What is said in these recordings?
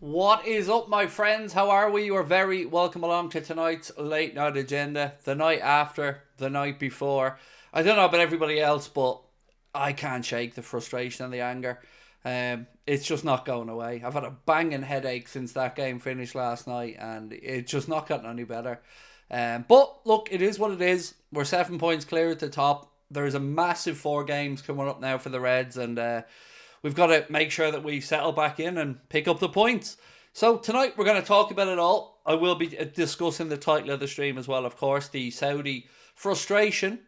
What is up, my friends? How are we? You are very welcome along to tonight's late night agenda. The night after, the night before. I don't know about everybody else, but I can't shake the frustration and the anger. It's just not going away. I've had a banging headache since that game finished last night, and it's just not gotten any better. But look, it is what it is. We're 7 points clear at the top. There's a massive 4 games coming up now for the Reds, and we've got to make sure that we settle back in and pick up the points. So tonight we're going to talk about it all. I will be discussing the title of the stream as well, of course, the Saudi frustration.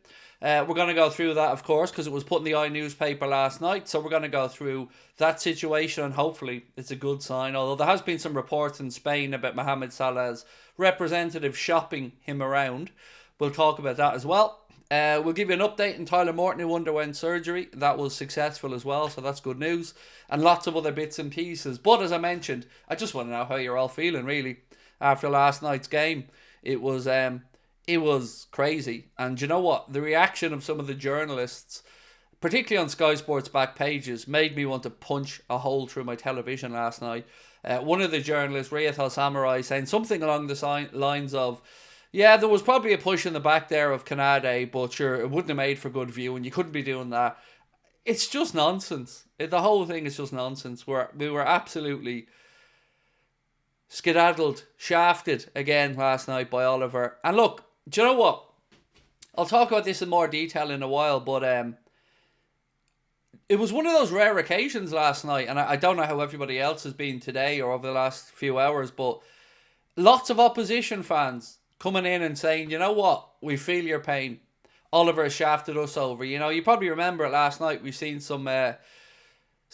We're going to go through that, of course, because it was put in the newspaper last night. So we're going to go through that situation, and hopefully it's a good sign. Although there has been some reports in Spain about Mohamed Salah's representative shopping him around. We'll talk about that as well. We'll give you an update on Tyler Morton, who underwent surgery. That was successful as well, so that's good news. And lots of other bits and pieces. But as I mentioned, I just want to know how you're all feeling, really, after last night's game. It was crazy. And you know what? The reaction of some of the journalists, particularly on Sky Sports back pages, made me want to punch a hole through my television last night. One of the journalists, Riyad Al-Samurai, saying something along the lines of, yeah, there was probably a push in the back there of Canade, but sure, it wouldn't have made for good view, and you couldn't be doing that. It's just nonsense. The whole thing is just nonsense. We were absolutely skedaddled, shafted again last night by Oliver. And look, do you know what? I'll talk about this in more detail in a while, but it was one of those rare occasions last night, and I don't know how everybody else has been today or over the last few hours, but lots of opposition fans coming in and saying, you know what, we feel your pain. Oliver shafted us over. You know, you probably remember it last night. We've seen some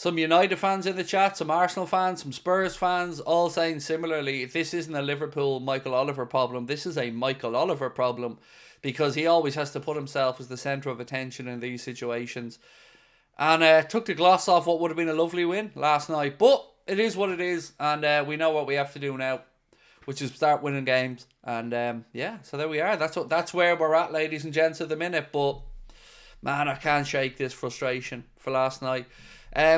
United fans in the chat, some Arsenal fans, some Spurs fans, all saying similarly, this isn't a Liverpool Michael Oliver problem. This is a Michael Oliver problem, because he always has to put himself as the centre of attention in these situations. And took the gloss off what would have been a lovely win last night. But it is what it is, and we know what we have to do now, which is start winning games. And yeah, so there we are. That's where we're at, ladies and gents, at the minute. But man, I can't shake this frustration for last night.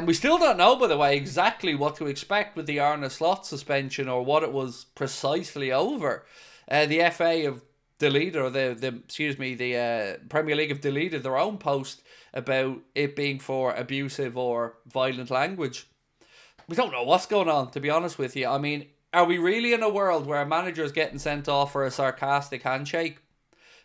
We still don't know, by the way, exactly what to expect with the Arne Slot suspension, or what it was precisely over. The FA have deleted, or the Premier League have deleted their own post about it being for abusive or violent language. We don't know what's going on, to be honest with you. I mean, are we really in a world where a manager is getting sent off for a sarcastic handshake?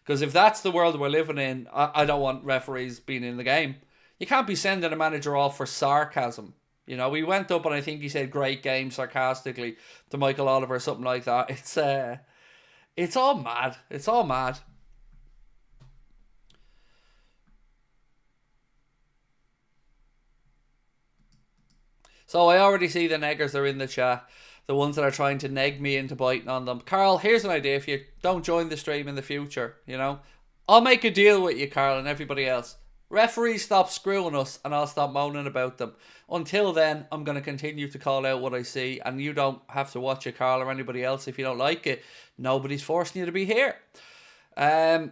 Because if that's the world we're living in, I don't want referees being in the game. You can't be sending a manager off for sarcasm. You know, we went up and I think he said great game sarcastically to Michael Oliver or something like that. It's all mad. It's all mad. So I already see the neggers are in the chat. The ones that are trying to neg me into biting on them. Carl, here's an idea for you. Don't join the stream in the future, you know. I'll make a deal with you, Carl, and everybody else. Referees stop screwing us and I'll stop moaning about them. Until then, I'm going to continue to call out what I see, and you don't have to watch it, Carl, or anybody else if you don't like it. Nobody's forcing you to be here. And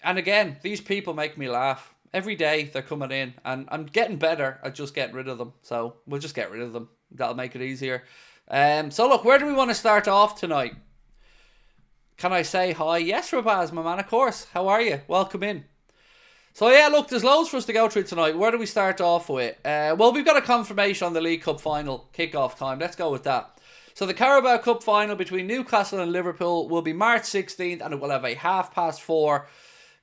again, these people make me laugh. Every day they're coming in, and I'm getting better at just getting rid of them. So we'll just get rid of them. That'll make it easier. So look, where do we want to start off tonight? Can I say hi? Yes, Rabaz, my man, of course. How are you? Welcome in. So yeah, look, there's loads for us to go through tonight. Where do we start off with? Well, we've got a confirmation on the League Cup final kickoff time. Let's go with that. So the Carabao Cup final between Newcastle and Liverpool will be March 16th, and it will have a 4:30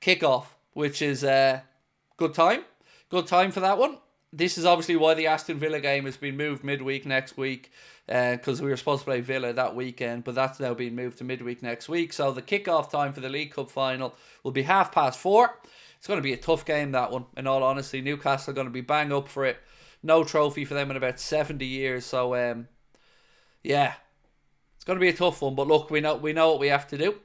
kickoff, which is good time. Good time for that one. This is obviously why the Aston Villa game has been moved midweek next week, because we were supposed to play Villa that weekend, but that's now been moved to midweek next week. So the kickoff time for the League Cup final will be 4:30. It's going to be a tough game, that one, in all honesty. Newcastle are going to be bang up for it. No trophy for them in about 70 years. So, yeah, it's going to be a tough one. But look, we know what we have to do.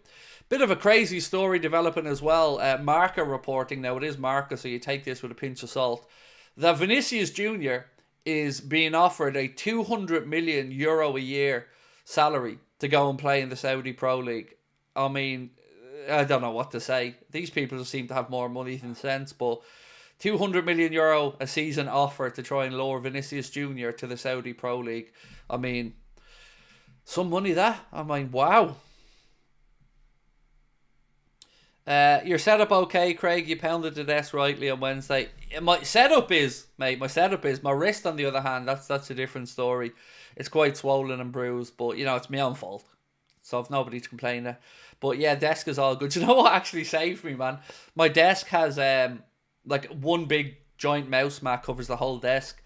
Bit of a crazy story developing as well. Marca reporting, now it is Marca, so you take this with a pinch of salt, that Vinicius Jr. is being offered a €200 million a year salary to go and play in the Saudi Pro League. I mean, I don't know what to say. These people seem to have more money than sense, but €200 million a season offer to try and lower Vinicius Jr. to the Saudi Pro League. I mean, Some money that. I mean, wow. Your setup okay, Craig? You pounded the desk rightly on Wednesday. My setup is, mate, my wrist on the other hand, that's a different story. It's quite swollen and bruised, but it's my own fault. So I've nobody to complain at. But yeah, desk is all good. You know what actually saved me, man? My desk has like one big joint mouse mat covers the whole desk.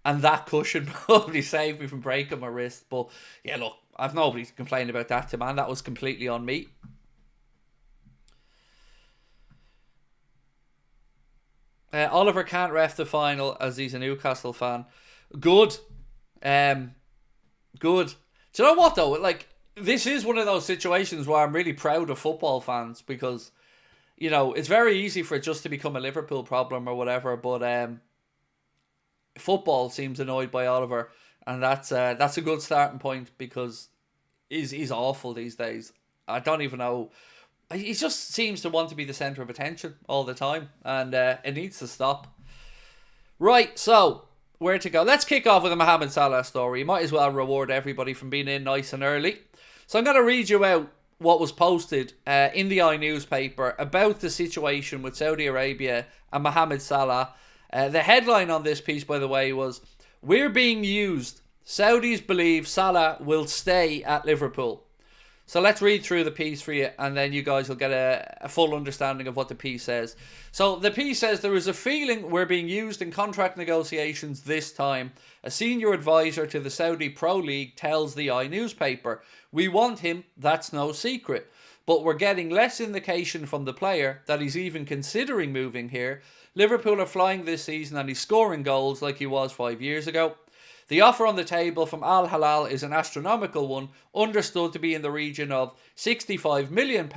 And that cushion probably saved me from breaking my wrist. But yeah, look, I've nobody to complain about that to, man. That was completely on me. Oliver can't ref the final as he's a Newcastle fan. Good. Good. Do you know what though? Like, this is one of those situations where I'm really proud of football fans because, it's very easy for it just to become a Liverpool problem or whatever, but football seems annoyed by Oliver, and that's a good starting point because he's awful these days. I don't even know. He just seems to want to be the centre of attention all the time, and it needs to stop. Right, so where to go? Let's kick off with a Mohamed Salah story. You might as well reward everybody from being in nice and early. So I'm going to read you out what was posted in the newspaper about the situation with Saudi Arabia and Mohamed Salah. The headline on this piece, by the way, was, "We're being used. Saudis believe Salah will stay at Liverpool." So let's read through the piece for you, and then you guys will get a full understanding of what the piece says. So the piece says, "There is a feeling we're being used in contract negotiations this time. A senior advisor to the Saudi Pro League tells the newspaper. We want him, that's no secret. But we're getting less indication from the player that he's even considering moving here. Liverpool are flying this season and he's scoring goals like he was 5 years ago. The offer on the table from Al Hilal is an astronomical one, understood to be in the region of £65 million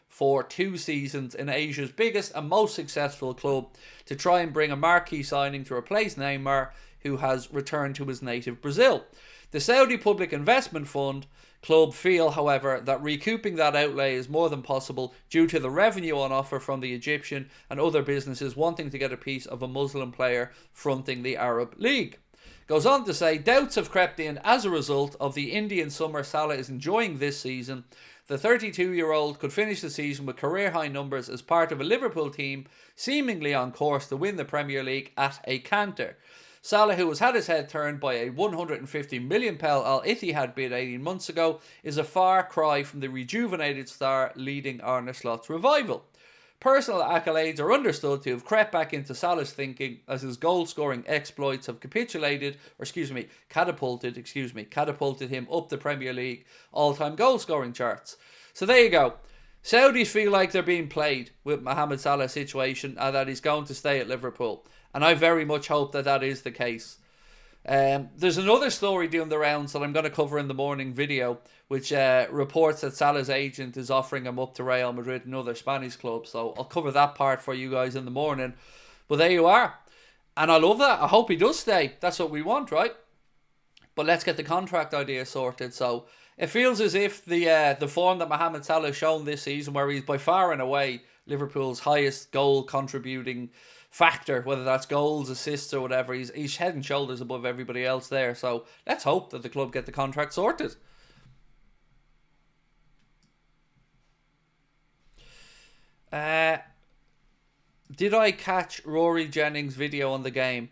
for 2 seasons in Asia's biggest and most successful club to try and bring a marquee signing to replace Neymar, who has returned to his native Brazil. The Saudi Public Investment Fund club feel, however, that recouping that outlay is more than possible due to the revenue on offer from the Egyptian and other businesses wanting to get a piece of a Muslim player fronting the Arab League." Goes on to say, "Doubts have crept in as a result of the Indian summer Salah is enjoying this season. The 32-year-old could finish the season with career-high numbers as part of a Liverpool team seemingly on course to win the Premier League at a canter. Salah, who has had his head turned by a £150 million Al Ittihad bid 18 months ago, is a far cry from the rejuvenated star leading Arne Slot's revival. Personal accolades are understood to have crept back into Salah's thinking as his goal-scoring exploits have catapulted him up the Premier League all-time goal-scoring charts." So there you go. Saudis feel like they're being played with Mohamed Salah's situation and that he's going to stay at Liverpool. And I very much hope that that is the case. There's another story doing the rounds that I'm going to cover in the morning video, which reports that Salah's agent is offering him up to Real Madrid and other Spanish clubs. So I'll cover that part for you guys in the morning. But there you are. And I love that. I hope he does stay. That's what we want, right? But let's get the contract idea sorted. So it feels as if the form that Mohamed Salah has shown this season, where he's by far and away Liverpool's highest goal contributing factor, whether that's goals, assists or whatever, he's head and shoulders above everybody else there. So let's hope that the club get the contract sorted. Did I catch Rory Jennings' video on the game?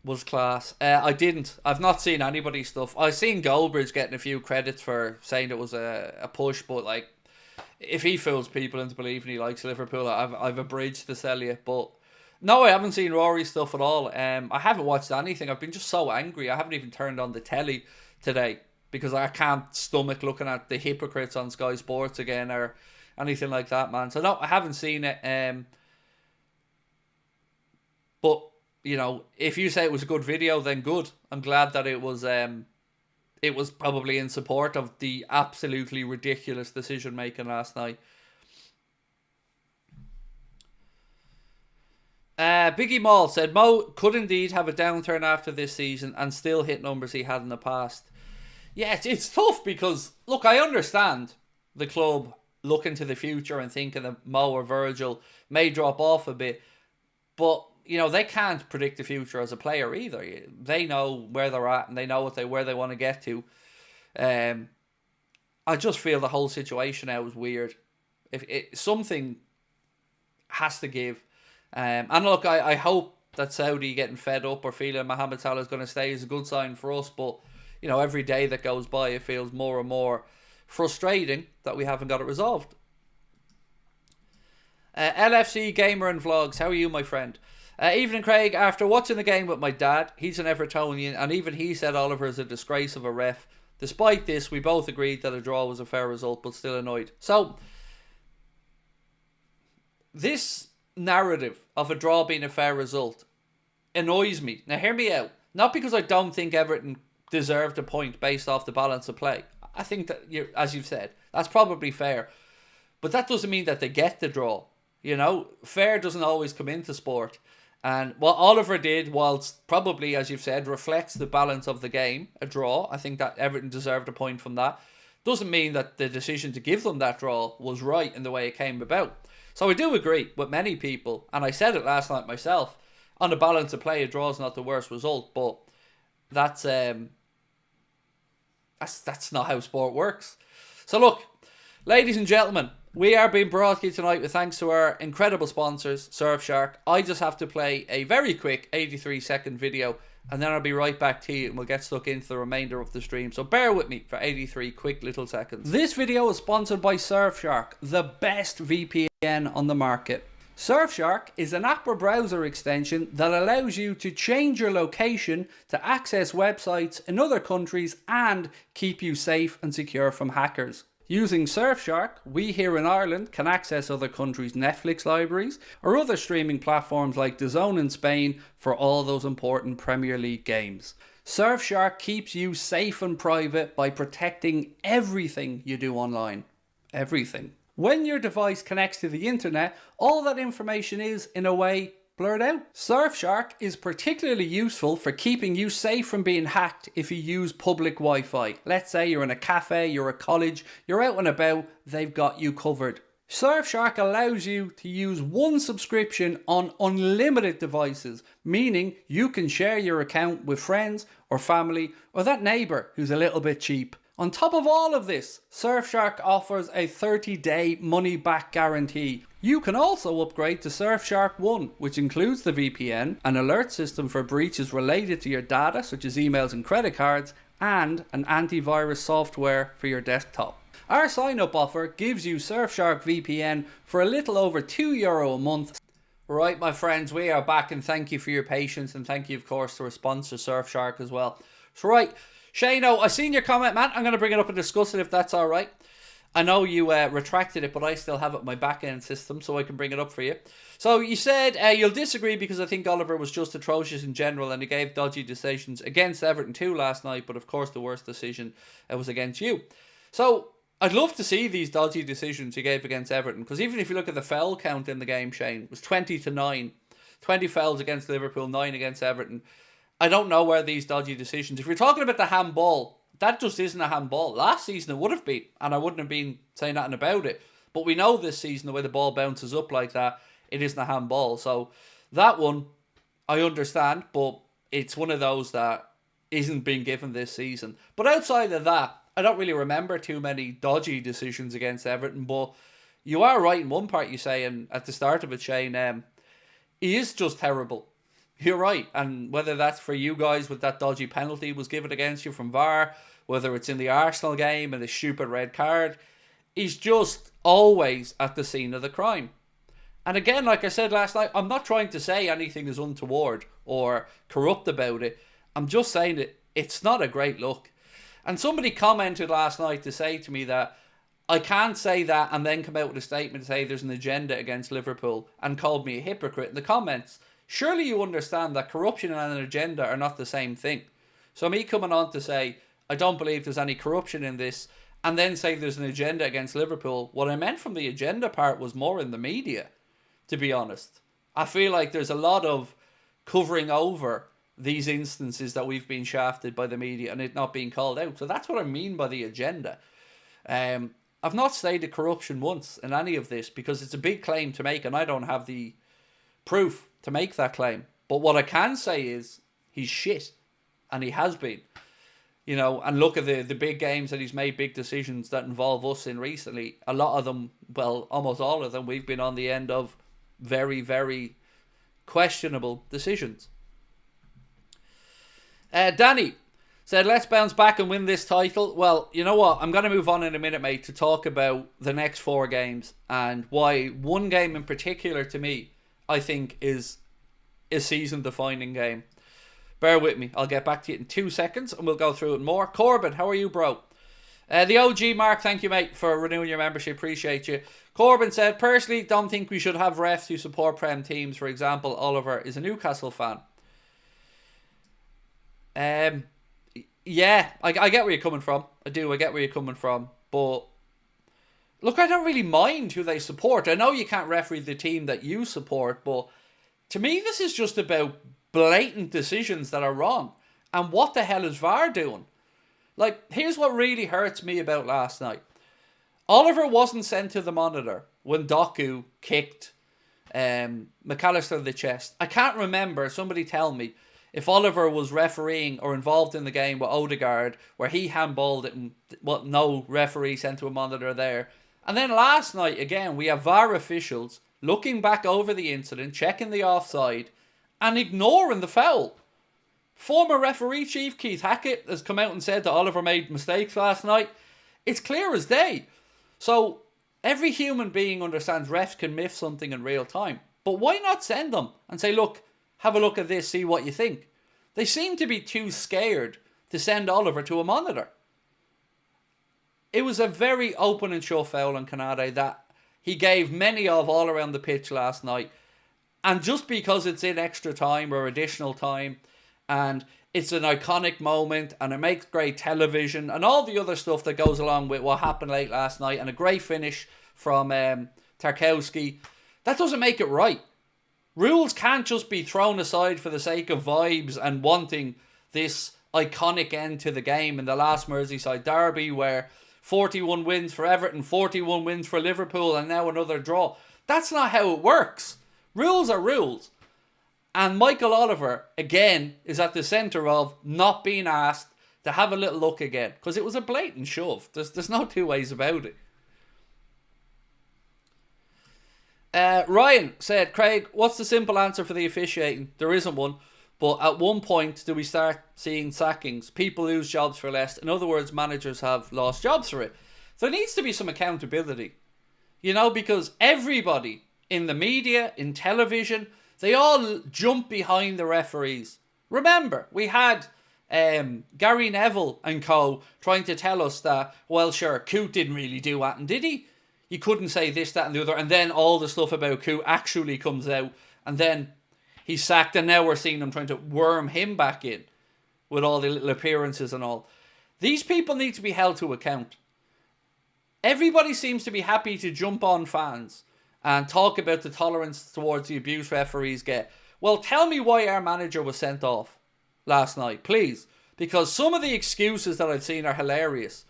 Was class. I didn't. I've not seen anybody's stuff. I've seen Goldbridge getting a few credits for saying it was a push, but like, if he fools people into believing he likes Liverpool, I've a bridge to sell you. But no, I haven't seen Rory's stuff at all. I haven't watched anything. I've been just so angry. I haven't even turned on the telly today because I can't stomach looking at the hypocrites on Sky Sports again or anything like that, man. So no, I haven't seen it. But if you say it was a good video, then good. I'm glad that it was probably in support of the absolutely ridiculous decision making last night. Biggie Mall said, "Mo could indeed have a downturn after this season and still hit numbers he had in the past." Yeah, it's tough because, look, I understand the club looking to the future and thinking that Mo or Virgil may drop off a bit, but they can't predict the future as a player either. They know where they're at and they know where they want to get to. I just feel the whole situation now is weird. If something has to give. And look, I hope that Saudi getting fed up or feeling Mohamed Salah is going to stay is a good sign for us. But, you know, every day that goes by, it feels more and more frustrating that we haven't got it resolved. LFC Gamer and Vlogs, how are you, my friend? Evening, Craig. After watching the game with my dad, he's an Evertonian, and even he said Oliver is a disgrace of a ref. Despite this, we both agreed that a draw was a fair result, but still annoyed. So, this narrative of a draw being a fair result annoys me. Now, hear me out. Not because I don't think Everton deserved a point based off the balance of play. I think that, as you've said, that's probably fair. But that doesn't mean that they get the draw. You know, fair doesn't always come into sport. And what Oliver did, whilst probably, as you've said, reflects the balance of the game, a draw. I think that Everton deserved a point from that. Doesn't mean that the decision to give them that draw was right in the way it came about. So I do agree with many people, and I said it last night myself, on the balance of play, a draw is not the worst result, but that's not how sport works. So look, ladies and gentlemen, we are being brought to you tonight with thanks to our incredible sponsors, Surfshark. I just have to play a very quick 83-second video, and then I'll be right back to you and we'll get stuck into the remainder of the stream. So bear with me for 83 quick little seconds. This video is sponsored by Surfshark, the best VPN on the market. Surfshark is an app or browser extension that allows you to change your location to access websites in other countries and keep you safe and secure from hackers. Using Surfshark, we here in Ireland can access other countries' Netflix libraries or other streaming platforms like DAZN in Spain for all those important Premier League games. Surfshark keeps you safe and private by protecting everything you do online. Everything. When your device connects to the internet, all that information is, in a way, blurred out. Surfshark is particularly useful for keeping you safe from being hacked if you use public Wi-Fi. Let's say you're in a cafe, you're at college, you're out and about, they've got you covered. Surfshark allows you to use one subscription on unlimited devices, meaning you can share your account with friends or family or that neighbour who's a little bit cheap. On top of all of this, Surfshark offers a 30-day money-back guarantee. You can also upgrade to Surfshark One, which includes the VPN, an alert system for breaches related to your data, such as emails and credit cards, and an antivirus software for your desktop. Our sign-up offer gives you Surfshark VPN for a little over €2 a month. Right, my friends, we are back, and thank you for your patience, and thank you, of course, to our sponsor, Surfshark, as well. So, right, Shano, I seen your comment, man. I'm going to bring it up and discuss it if that's all right. I know you retracted it, but I still have it in my back-end system, so I can bring it up for you. So you said you'll disagree because I think Oliver was just atrocious in general and he gave dodgy decisions against Everton too last night, but of course the worst decision was against you. So I'd love to see these dodgy decisions he gave against Everton, because even if you look at the foul count in the game, Shane, it was 20-9. 20 fouls against Liverpool, 9 against Everton. I don't know where these dodgy decisions... If you're talking about the handball, that just isn't a handball. Last season it would have been, and I wouldn't have been saying nothing about it. But we know this season, the way the ball bounces up like that, it isn't a handball. So that one, I understand, but it's one of those that isn't being given this season. But outside of that, I don't really remember too many dodgy decisions against Everton. But you are right in one part you say, and at the start of it, Shane, he is just terrible. You're right, and whether that's for you guys with that dodgy penalty was given against you from VAR, whether it's in the Arsenal game and the stupid red card, he's just always at the scene of the crime. And again, like I said last night, I'm not trying to say anything is untoward or corrupt about it. I'm just saying that it's not a great look. And somebody commented last night to say to me that I can't say that and then come out with a statement to say there's an agenda against Liverpool, and called me a hypocrite in the comments. Surely you understand that corruption and an agenda are not the same thing. So me coming on to say, I don't believe there's any corruption in this, and then say there's an agenda against Liverpool, what I meant from the agenda part was more in the media, to be honest. I feel like there's a lot of covering over these instances that we've been shafted by the media and it not being called out. So that's what I mean by the agenda. I've not stated corruption once in any of this because it's a big claim to make and I don't have the proof to make that claim. But what I can say is he's shit, and he has been. You know, and look at the big games that he's made, big decisions that involve us in recently. A lot of them, well, almost all of them, we've been on the end of very, very questionable decisions. Danny said, let's bounce back and win this title. Well, you know what? I'm going to move on in a minute, mate, to talk about the next 4 games and why one game in particular to me, I think, is a season-defining game. Bear with me. I'll get back to you in 2 seconds and we'll go through it more. Corbin, how are you, bro? The OG Mark, thank you, mate, for renewing your membership. Appreciate you. Corbin said, personally, don't think we should have refs who support Prem teams. For example, Oliver is a Newcastle fan. Yeah, I get where you're coming from. I do. I get where you're coming from. But look, I don't really mind who they support. I know you can't referee the team that you support, but to me, this is just about blatant decisions that are wrong. And what the hell is VAR doing? Like, here's what really hurts me about last night. Oliver wasn't sent to the monitor when Doku kicked McAllister in the chest. I can't remember, somebody tell me, if Oliver was refereeing or involved in the game with Odegaard, where he handballed it and no referee sent to a monitor there. And then last night, again, we have VAR officials looking back over the incident, checking the offside, and ignoring the foul. Former referee Chief Keith Hackett has come out and said that Oliver made mistakes last night. It's clear as day. So every human being understands refs can miss something in real time. But why not send them and say, look, have a look at this, see what you think. They seem to be too scared to send Oliver to a monitor. It was a very open and shut foul on Canade that he gave many of all around the pitch last night. And just because it's in extra time or additional time, and it's an iconic moment, and it makes great television, and all the other stuff that goes along with what happened late last night, and a great finish from Tarkowski, that doesn't make it right. Rules can't just be thrown aside for the sake of vibes and wanting this iconic end to the game in the last Merseyside derby where 41 wins for Everton, 41 wins for Liverpool, and now another draw. That's not how it works. Rules are rules. And Michael Oliver, again, is at the centre of not being asked to have a little look again. Because it was a blatant shove. There's no two ways about it. Ryan said, Craig, what's the simple answer for the officiating? There isn't one. But at one point, do we start seeing sackings? People lose jobs for less. In other words, managers have lost jobs for it. There needs to be some accountability. You know, because everybody in the media, in television, they all jump behind the referees. Remember, we had Gary Neville and co trying to tell us that, well, sure, Coote didn't really do that, and did he? You couldn't say this, that, and the other, and then all the stuff about Coote actually comes out, and then he's sacked, and now we're seeing them trying to worm him back in with all the little appearances and all. These people need to be held to account. Everybody seems to be happy to jump on fans and talk about the tolerance towards the abuse referees get. Well, tell me why our manager was sent off last night, please. Because some of the excuses that I've seen are hilarious.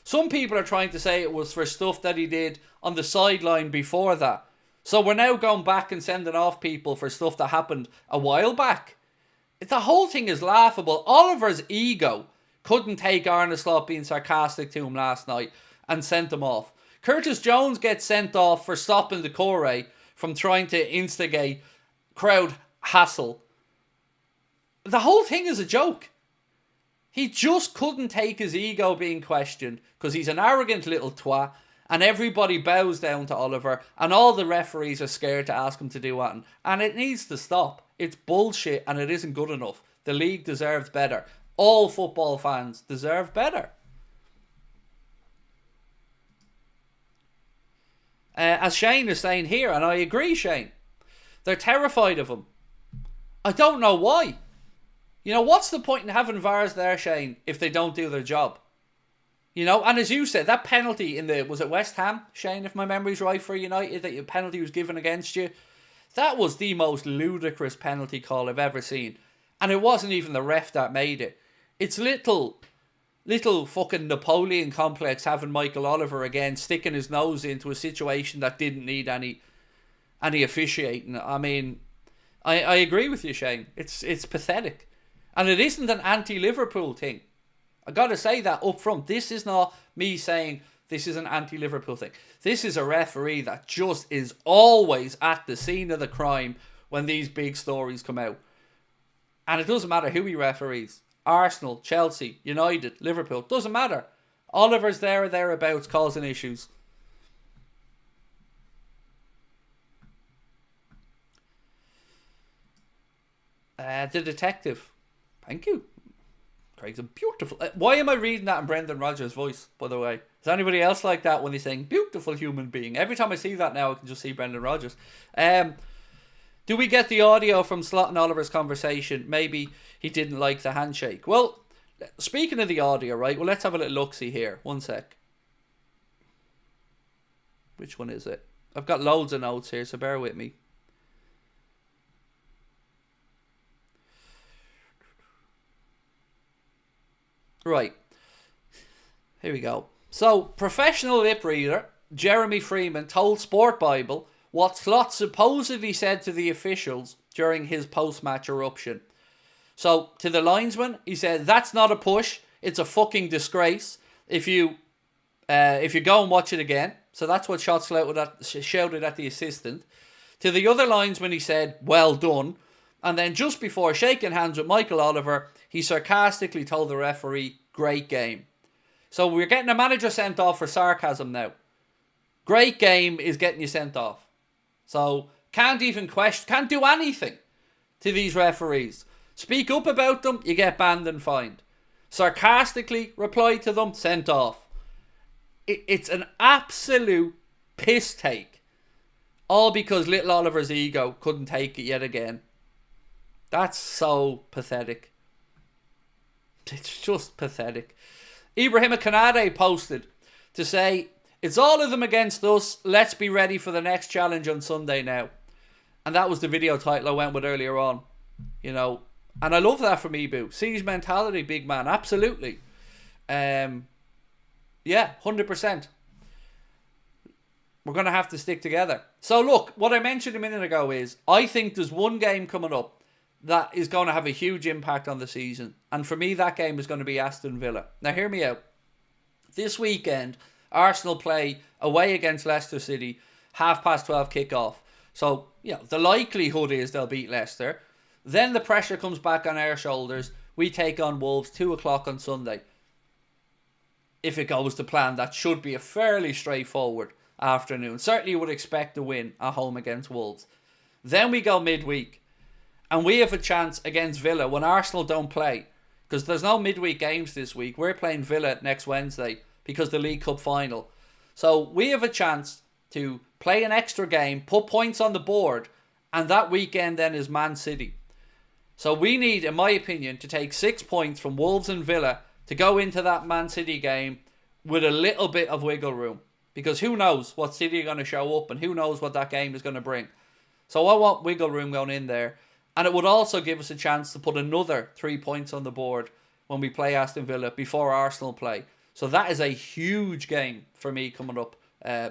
Some people are trying to say it was for stuff that he did on the sideline before that. So we're now going back and sending off people for stuff that happened a while back. The whole thing is laughable. Oliver's ego couldn't take Arne Slot being sarcastic to him last night and sent him off. Curtis Jones gets sent off for stopping the Corey from trying to instigate crowd hassle. The whole thing is a joke. He just couldn't take his ego being questioned because he's an arrogant little twat and everybody bows down to Oliver and all the referees are scared to ask him to do that. And it needs to stop. It's bullshit and it isn't good enough. The league deserves better. All football fans deserve better. As Shane is saying here, and I agree, Shane, they're terrified of him. I don't know why. You know, what's the point in having VARs there, Shane, if they don't do their job? You know, and as you said, that penalty in the, was it West Ham, Shane, if my memory's right, for United, that your penalty was given against you? That was the most ludicrous penalty call I've ever seen. And it wasn't even the ref that made it. It's little fucking Napoleon complex having Michael Oliver again sticking his nose into a situation that didn't need any officiating. I mean, I agree with you, Shane. It's pathetic. And it isn't an anti-Liverpool thing. I got to say that up front. This is not me saying this is an anti-Liverpool thing. This is a referee that just is always at the scene of the crime when these big stories come out. And it doesn't matter who he referees. Arsenal, Chelsea, United, Liverpool. Doesn't matter. Oliver's there or thereabouts causing issues. The detective. Thank you. Craig's a beautiful... why am I reading that in Brendan Rodgers' voice, by the way? Is anybody else like that when he's saying beautiful human being? Every time I see that now, I can just see Brendan Rodgers. Do we get the audio from Slot and Oliver's conversation? Maybe he didn't like the handshake. Well, speaking of the audio, right? Well, let's have a little look-see here. One sec. Which one is it? I've got loads of notes here, so bear with me. Right. Here we go. So, professional lip reader Jeremy Freeman told Sport Bible what Slot supposedly said to the officials during his post-match eruption. So, to the linesman, he said, "That's not a push. It's a fucking disgrace. If you go and watch it again." So that's what shouted at the assistant. To the other linesman, he said, "Well done." And then just before shaking hands with Michael Oliver, he sarcastically told the referee, "Great game." So we're getting a manager sent off for sarcasm now. Great game is getting you sent off. So can't even question, can't do anything to these referees. Speak up about them, you get banned and fined. Sarcastically reply to them, sent off. It's an absolute piss take. All because little Oliver's ego couldn't take it yet again. That's so pathetic. It's just pathetic. Ibrahima Kanade posted to say, "It's all of them against us. Let's be ready for the next challenge on Sunday now." And that was the video title I went with earlier on. And I love that from Ibu. Siege mentality, big man. Absolutely. Yeah, 100%. We're going to have to stick together. So look, what I mentioned a minute ago is, I think there's one game coming up that is going to have a huge impact on the season. And for me, that game is going to be Aston Villa. Now, hear me out. This weekend, Arsenal play away against Leicester City, 12:30 kickoff. So, the likelihood is they'll beat Leicester. Then the pressure comes back on our shoulders. We take on Wolves 2 o'clock on Sunday. If it goes to plan, that should be a fairly straightforward afternoon. Certainly you would expect a win at home against Wolves. Then we go midweek. And we have a chance against Villa when Arsenal don't play. Because there's no midweek games this week. We're playing Villa next Wednesday because the League Cup final. So we have a chance to play an extra game, put points on the board, and that weekend then is Man City. So we need, in my opinion, to take 6 points from Wolves and Villa to go into that Man City game with a little bit of wiggle room. Because who knows what City are going to show up and who knows what that game is going to bring. So I want wiggle room going in there. And it would also give us a chance to put another 3 points on the board when we play Aston Villa before Arsenal play. So that is a huge game for me coming up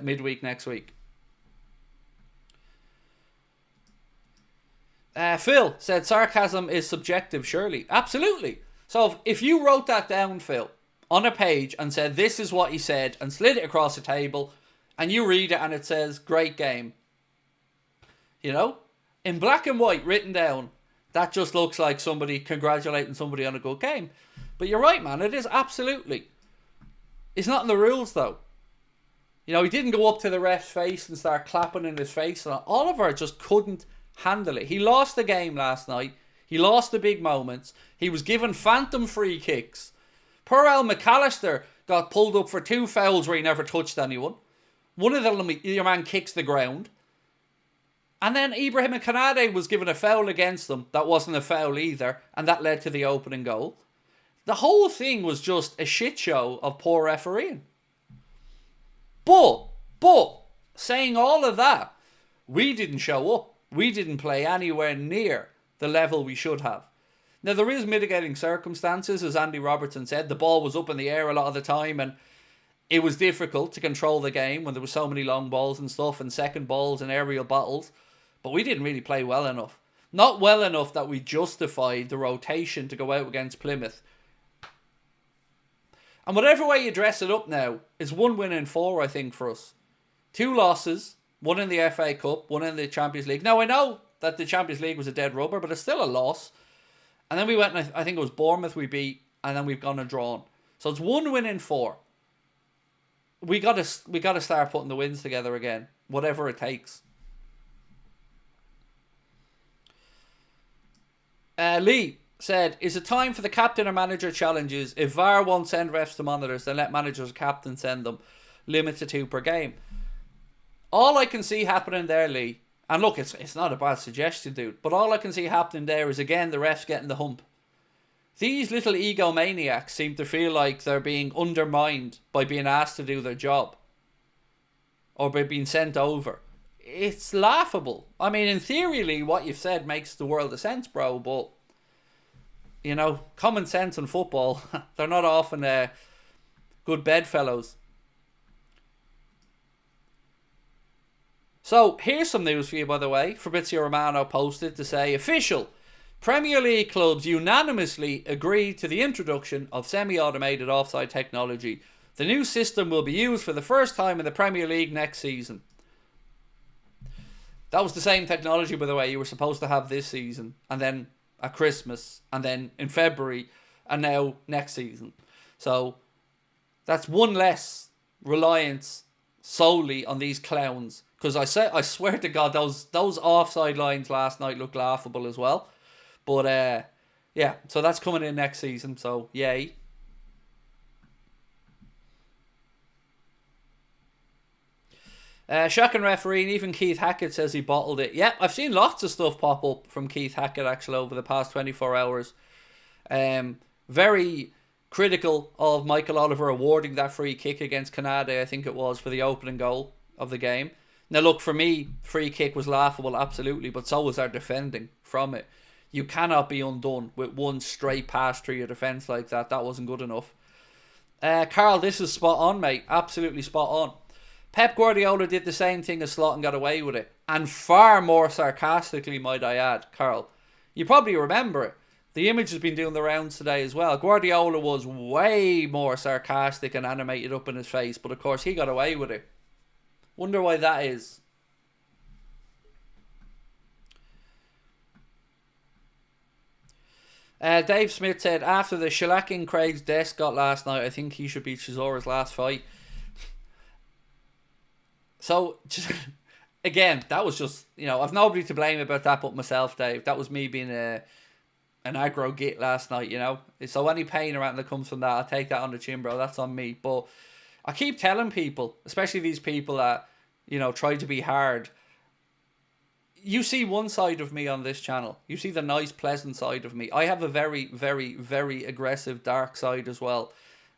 midweek next week. Phil said sarcasm is subjective, surely. Absolutely. So if you wrote that down, Phil, on a page and said this is what he said and slid it across the table and you read it and it says great game. In black and white written down, that just looks like somebody congratulating somebody on a good game. But you're right, man. It is absolutely. It's not in the rules, though. He didn't go up to the ref's face and start clapping in his face. Oliver just couldn't handle it. He lost the game last night. He lost the big moments. He was given phantom free kicks. Poor Al McAllister got pulled up for 2 fouls where he never touched anyone. One of them, your man kicks the ground. And then Ibrahima Kanade was given a foul against them. That wasn't a foul either. And that led to the opening goal. The whole thing was just a shit show of poor refereeing. But, saying all of that, we didn't show up. We didn't play anywhere near the level we should have. Now, there is mitigating circumstances, as Andy Robertson said. The ball was up in the air a lot of the time and it was difficult to control the game when there were so many long balls and stuff and second balls and aerial battles. But we didn't really play well enough. Not well enough that we justified the rotation to go out against Plymouth. And whatever way you dress it up now, is 1 win in 4, I think, for us. 2 losses, 1 in the FA Cup, 1 in the Champions League. Now, I know that the Champions League was a dead rubber, but it's still a loss. And then we went, and I think it was Bournemouth we beat, and then we've gone and drawn. So it's 1 win in 4. We gotta start putting the wins together again, whatever it takes. Lee said, is it time for the captain or manager challenges? If VAR won't send refs to monitors, then let managers or captains send them. Limit to 2 per game. All I can see happening there, Lee, and look, it's not a bad suggestion, dude, but all I can see happening there is, again, the refs getting the hump. These little egomaniacs seem to feel like they're being undermined by being asked to do their job. Or by being sent over. It's laughable. I mean, in theory, Lee, what you've said makes the world of sense, bro, but, you know, common sense in football, they're not often good bedfellows. So, here's some news for you, by the way. Fabrizio Romano posted to say, official, Premier League clubs unanimously agreed to the introduction of semi-automated offside technology. The new system will be used for the first time in the Premier League next season. That was the same technology, by the way, you were supposed to have this season, and then at Christmas, and then in February, and now next season. So that's one less reliance solely on these clowns. Because I swear to God, those offside lines last night looked laughable as well. But yeah, so that's coming in next season. So yay. Shocking referee, and even Keith Hackett says he bottled it. Yeah, I've seen lots of stuff pop up from Keith Hackett actually over the past 24 hours. Very critical of Michael Oliver awarding that free kick against Canada, I think it was, for the opening goal of the game. Now look, for me, free kick was laughable, absolutely, but so was our defending from it. You cannot be undone with one straight pass through your defence like that. That wasn't good enough. Carl, this is spot on, mate. Absolutely spot on. Pep Guardiola did the same thing as Slot and got away with it. And far more sarcastically, might I add, Carl. You probably remember it. The image has been doing the rounds today as well. Guardiola was way more sarcastic and animated up in his face. But of course, he got away with it. Wonder why that is. Dave Smith said, after the shellacking Craig's desk got last night, I think he should be Chisora's last fight. So, just, again, that was just, you know, I've nobody to blame about that but myself, Dave. That was me being an aggro git last night, you know. So any pain around that comes from that, I'll take that on the chin, bro. That's on me. But I keep telling people, especially these people that, you know, try to be hard. You see one side of me on this channel. You see the nice, pleasant side of me. I have a very, very, very aggressive, dark side as well,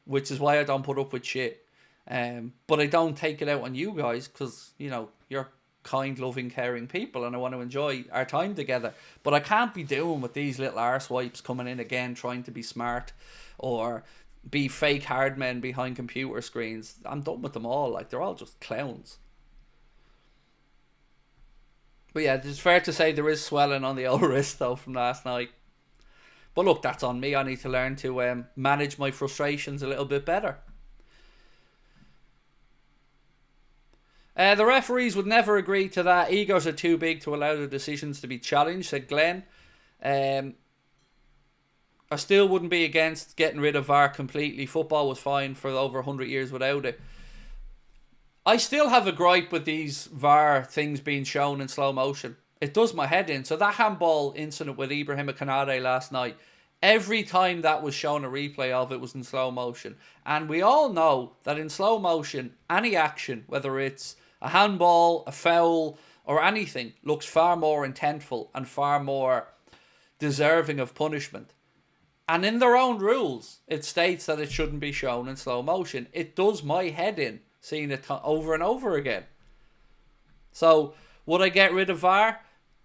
which is why I don't put up with shit. But I don't take it out on you guys because, you know, you're kind, loving, caring people and I want to enjoy our time together. But I can't be doing with these little arsewipes coming in again trying to be smart or be fake hard men behind computer screens. I'm done with them all. Like, they're all just clowns. But yeah, it's fair to say there is swelling on the old wrist though from last night. But look, that's on me. I need to learn to manage my frustrations a little bit better. The referees would never agree to that. Egos are too big to allow the decisions to be challenged, said Glenn. I still wouldn't be against getting rid of VAR completely. Football was fine for over 100 years without it. I still have a gripe with these VAR things being shown in slow motion. It does my head in. So that handball incident with Ibrahim Konate last night, every time that was shown a replay of it was in slow motion. And we all know that in slow motion, any action, whether it's a handball, a foul, or anything, looks far more intentful and far more deserving of punishment. And in their own rules, it states that it shouldn't be shown in slow motion. It does my head in, seeing it over and over again. So, would I get rid of VAR?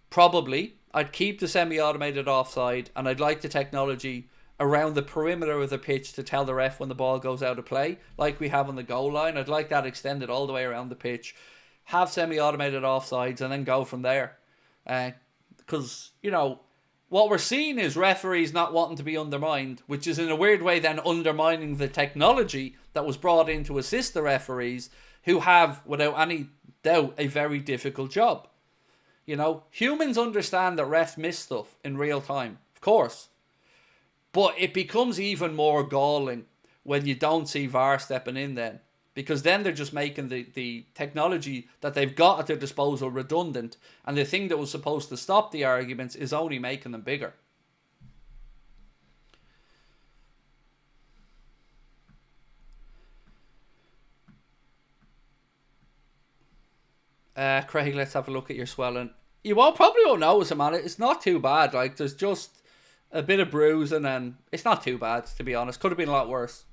Probably. I'd keep the semi-automated offside, and I'd like the technology around the perimeter of the pitch to tell the ref when the ball goes out of play, like we have on the goal line. I'd like that extended all the way around the pitch, have semi-automated offsides, and then go from there. Because, you know, what we're seeing is referees not wanting to be undermined, which is in a weird way then undermining the technology that was brought in to assist the referees, who have, without any doubt, a very difficult job. You know, humans understand that refs miss stuff in real time, of course. But it becomes even more galling when you don't see VAR stepping in then. Because then they're just making the technology that they've got at their disposal redundant. And the thing that was supposed to stop the arguments is only making them bigger. Craig, let's have a look at your swelling. You probably won't notice it, man. It's not too bad. Like, there's just a bit of bruising and it's not too bad, to be honest. Could have been a lot worse.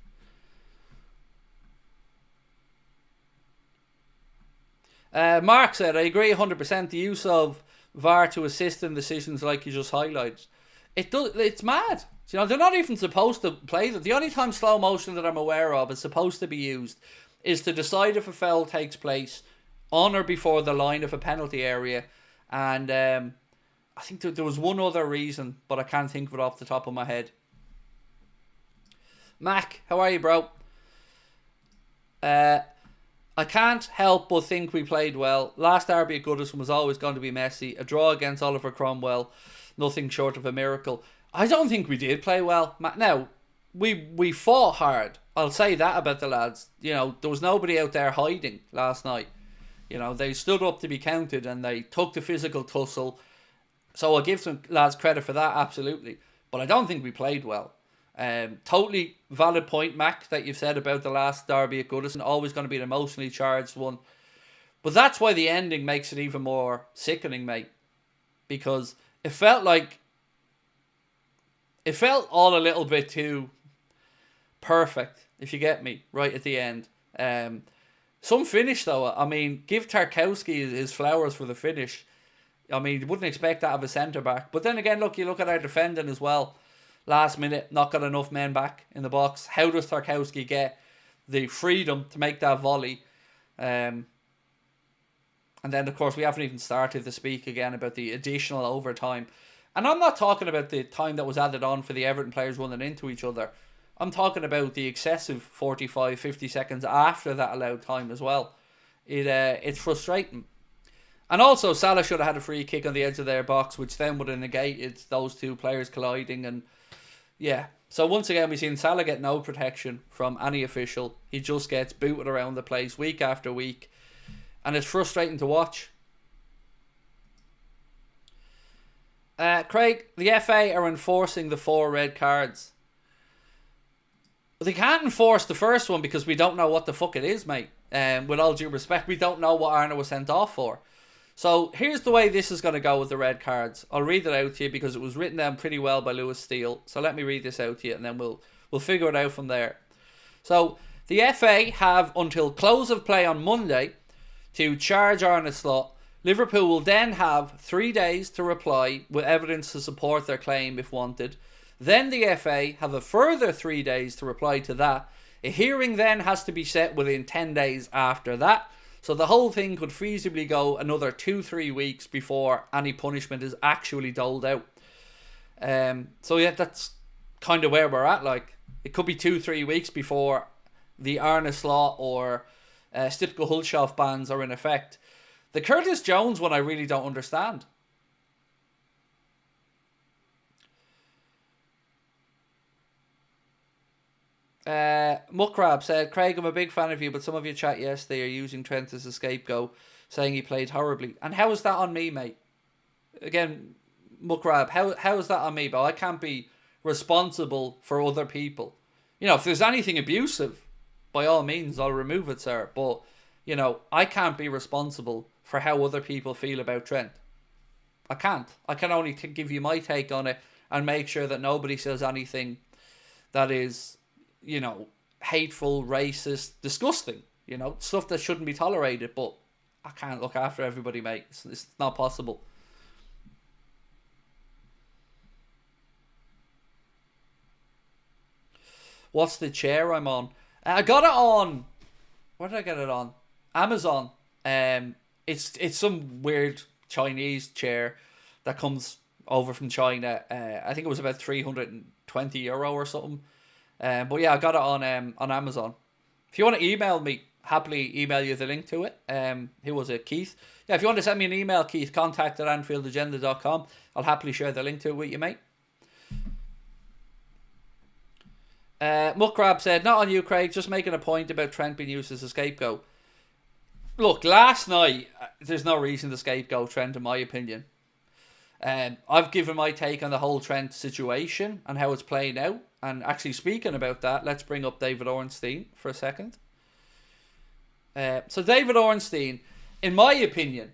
Mark said, I agree 100%. The use of VAR to assist in decisions like you just highlighted. It's mad. You know, they're not even supposed to play them. The only time slow motion that I'm aware of is supposed to be used is to decide if a foul takes place on or before the line of a penalty area. And I think there was one other reason, but I can't think of it off the top of my head. Mac, how are you, bro? I can't help but think we played well. Last derby at Goodison was always going to be messy. A draw against Oliver Cromwell, nothing short of a miracle. I don't think we did play well. Now, we fought hard. I'll say that about the lads. You know, there was nobody out there hiding last night. You know, they stood up to be counted and they took the physical tussle. So I'll give some lads credit for that, absolutely. But I don't think we played well. Totally valid point, Mac, that you've said about the last derby at Goodison. Always going to be an emotionally charged one. But that's why the ending makes it even more sickening, mate. Because it felt all a little bit too perfect, if you get me, right at the end. Some finish, though. I mean, give Tarkowski his flowers for the finish. I mean, you wouldn't expect that of a centre-back. But then again, look, you look at our defending as well. Last minute, not got enough men back in the box. How does Tarkowski get the freedom to make that volley? And then, of course, we haven't even started to speak again about the additional overtime. And I'm not talking about the time that was added on for the Everton players running into each other. I'm talking about the excessive 45, 50 seconds after that allowed time as well. It's frustrating. And also, Salah should have had a free kick on the edge of their box, which then would have negated those two players colliding. And yeah, so once again, we've seen Salah get no protection from any official. He just gets booted around the place week after week. And it's frustrating to watch. Craig, the FA are enforcing the 4 red cards. They can't enforce the first one because we don't know what the fuck it is, mate. With all due respect, we don't know what Arna was sent off for. So here's the way this is going to go with the red cards. I'll read it out to you because it was written down pretty well by Lewis Steele. So let me read this out to you and then we'll figure it out from there. So the FA have until close of play on Monday to charge Arne Slot. Liverpool will then have 3 days to reply with evidence to support their claim if wanted. Then the FA have a further 3 days to reply to that. A hearing then has to be set within 10 days after that. So the whole thing could feasibly go another 2-3 weeks before any punishment is actually doled out. So yeah, that's kind of where we're at. Like, it could be 2-3 weeks before the Arne Slot or Stipko Hulshoff bans are in effect. The Curtis Jones one I really don't understand. Muckrab said, Craig, I'm a big fan of you, but some of your chat yesterday are using Trent as a scapegoat, saying he played horribly. And how is that on me, mate? Again, Muckrab, how is that on me? But I can't be responsible for other people. You know, if there's anything abusive, by all means, I'll remove it, sir. But, you know, I can't be responsible for how other people feel about Trent. I can't. I can only give you my take on it and make sure that nobody says anything that is, you know, hateful, racist, disgusting. You know, stuff that shouldn't be tolerated. But I can't look after everybody, mate. It's not possible. What's the chair I'm on? I got it on... Where did I get it on? Amazon. It's some weird Chinese chair that comes over from China. I think it was about €320 or something. But yeah, I got it on Amazon. If you want to email me, happily email you the link to it. Who was it? Keith? Yeah, if you want to send me an email, Keith, contact@AnfieldAgenda.com. I'll happily share the link to it with you, mate. Muckrab said, not on you, Craig, just making a point about Trent being used as a scapegoat. Look, last night, there's no reason to scapegoat Trent, in my opinion. I've given my take on the whole Trent situation and how it's playing out. And actually, speaking about that, let's bring up David Ornstein for a second. So David Ornstein, in my opinion,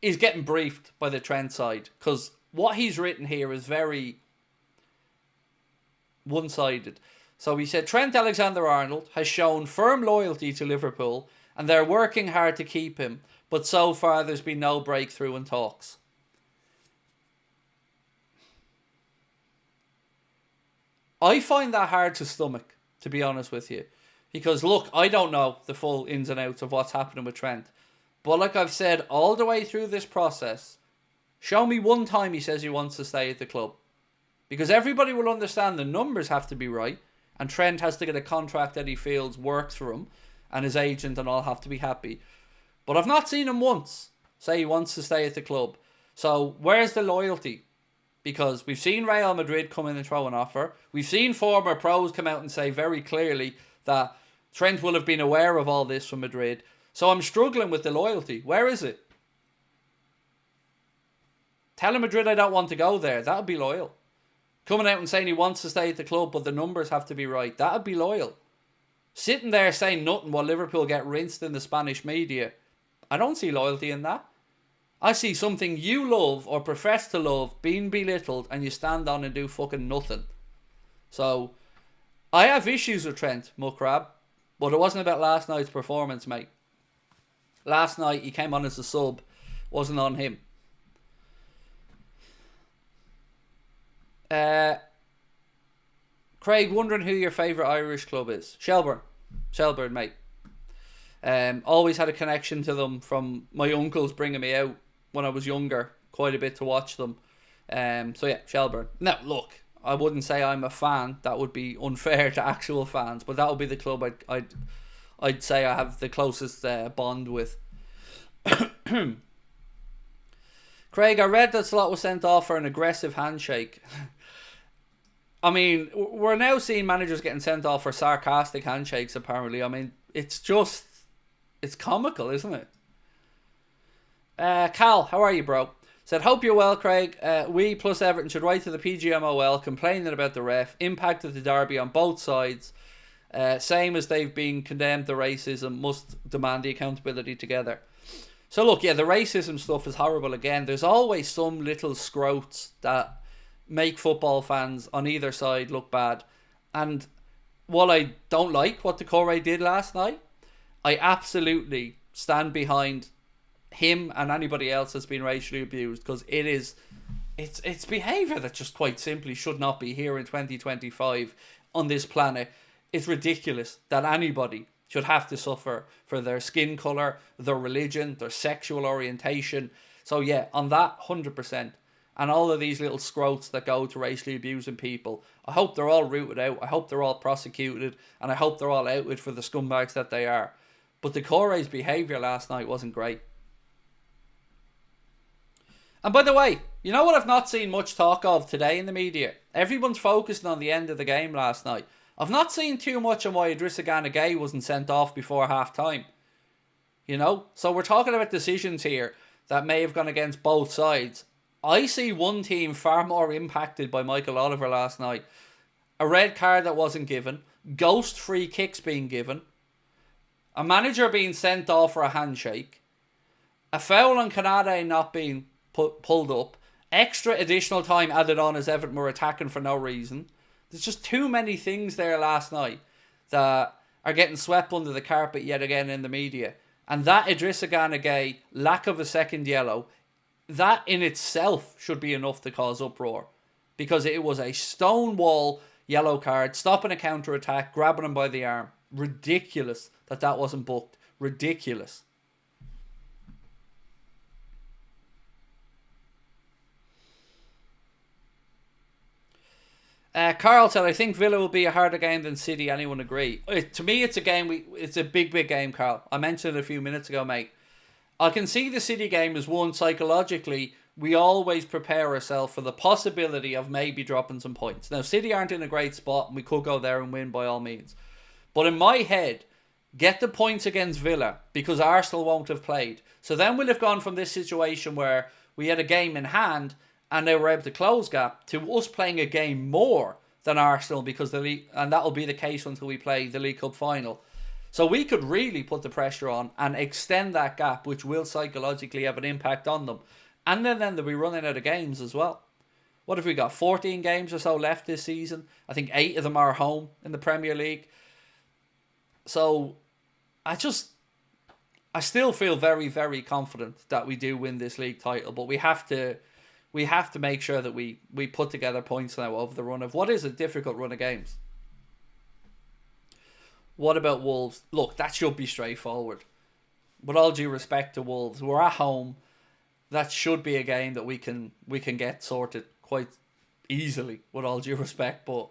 is getting briefed by the Trent side, because what he's written here is very one-sided. So he said, Trent Alexander-Arnold has shown firm loyalty to Liverpool and they're working hard to keep him, but so far there's been no breakthrough in talks. I find that hard to stomach, to be honest with you. Because, look, I don't know the full ins and outs of what's happening with Trent. But like I've said all the way through this process, show me one time he says he wants to stay at the club. Because everybody will understand the numbers have to be right, and Trent has to get a contract that he feels works for him, and his agent and all have to be happy. But I've not seen him once say he wants to stay at the club. So where's the loyalty? Because we've seen Real Madrid come in and throw an offer. We've seen former pros come out and say very clearly that Trent will have been aware of all this from Madrid. So I'm struggling with the loyalty. Where is it? Telling Madrid I don't want to go there. That would be loyal. Coming out and saying he wants to stay at the club, but the numbers have to be right. That would be loyal. Sitting there saying nothing while Liverpool get rinsed in the Spanish media. I don't see loyalty in that. I see something you love or profess to love being belittled and you stand on and do fucking nothing. So, I have issues with Trent, Muckrab, but it wasn't about last night's performance, mate. Last night he came on as a sub, wasn't on him. Craig, wondering who your favourite Irish club is. Shelbourne, mate. Always had a connection to them from my uncles bringing me out when I was younger, quite a bit to watch them. So yeah, Shelbourne. Now, look, I wouldn't say I'm a fan. That would be unfair to actual fans, but that would be the club I'd say I have the closest bond with. Craig, I read that Slot was sent off for an aggressive handshake. I mean, we're now seeing managers getting sent off for sarcastic handshakes, apparently. I mean, it's comical, isn't it? Cal, how are you, bro? Said, hope you're well, Craig. We plus Everton should write to the PGMOL complaining about the ref, impacted the derby on both sides. Same as they've been condemned to racism, must demand the accountability together. So look, yeah, the racism stuff is horrible again. There's always some little scroats that make football fans on either side look bad. And while I don't like what the Corey did last night, I absolutely stand behind him and anybody else that's been racially abused, because it's behaviour that just quite simply should not be here in 2025 on this planet. It's ridiculous that anybody should have to suffer for their skin colour, their religion, their sexual orientation. So yeah, on that, 100%. And all of these little scroats that go to racially abusing people, I hope they're all rooted out, I hope they're all prosecuted, and I hope they're all outed for the scumbags that they are. But the Corey's behaviour last night wasn't great. And by the way, you know what I've not seen much talk of today in the media? Everyone's focusing on the end of the game last night. I've not seen too much on why Idrissa Gana Gueye wasn't sent off before half-time. You know? So we're talking about decisions here that may have gone against both sides. I see one team far more impacted by Michael Oliver last night. A red card that wasn't given. Ghost free kicks being given. A manager being sent off for a handshake. A foul on Canade not being pulled up. Extra additional time added on as Everton were attacking for no reason. There's just too many things there last night that are getting swept under the carpet yet again in the media. And that Idrissa Gana Gueye lack of a second yellow, that in itself should be enough to cause uproar. Because it was a stonewall yellow card, stopping a counter-attack, grabbing him by the arm. Ridiculous that wasn't booked. Ridiculous. Carl said, I think Villa will be a harder game than City. Anyone agree? To me, it's a game. It's a big, big game, Carl. I mentioned it a few minutes ago, mate. I can see the City game as one psychologically. We always prepare ourselves for the possibility of maybe dropping some points. Now, City aren't in a great spot, and we could go there and win by all means. But in my head, get the points against Villa because Arsenal won't have played. So then we'll have gone from this situation where we had a game in hand and they were able to close gap to us playing a game more than Arsenal because the league, and that will be the case until we play the League Cup final. So we could really put the pressure on and extend that gap, which will psychologically have an impact on them. And then they'll be running out of games as well. What have we got? 14 games or so left this season. I think 8 of them are home in the Premier League. So I still feel very, very confident that we do win this league title, but we have to make sure that we put together points now over the run of what is a difficult run of games. What about Wolves? Look, that should be straightforward. With all due respect to Wolves, we're at home. That should be a game that we can get sorted quite easily, with all due respect. But,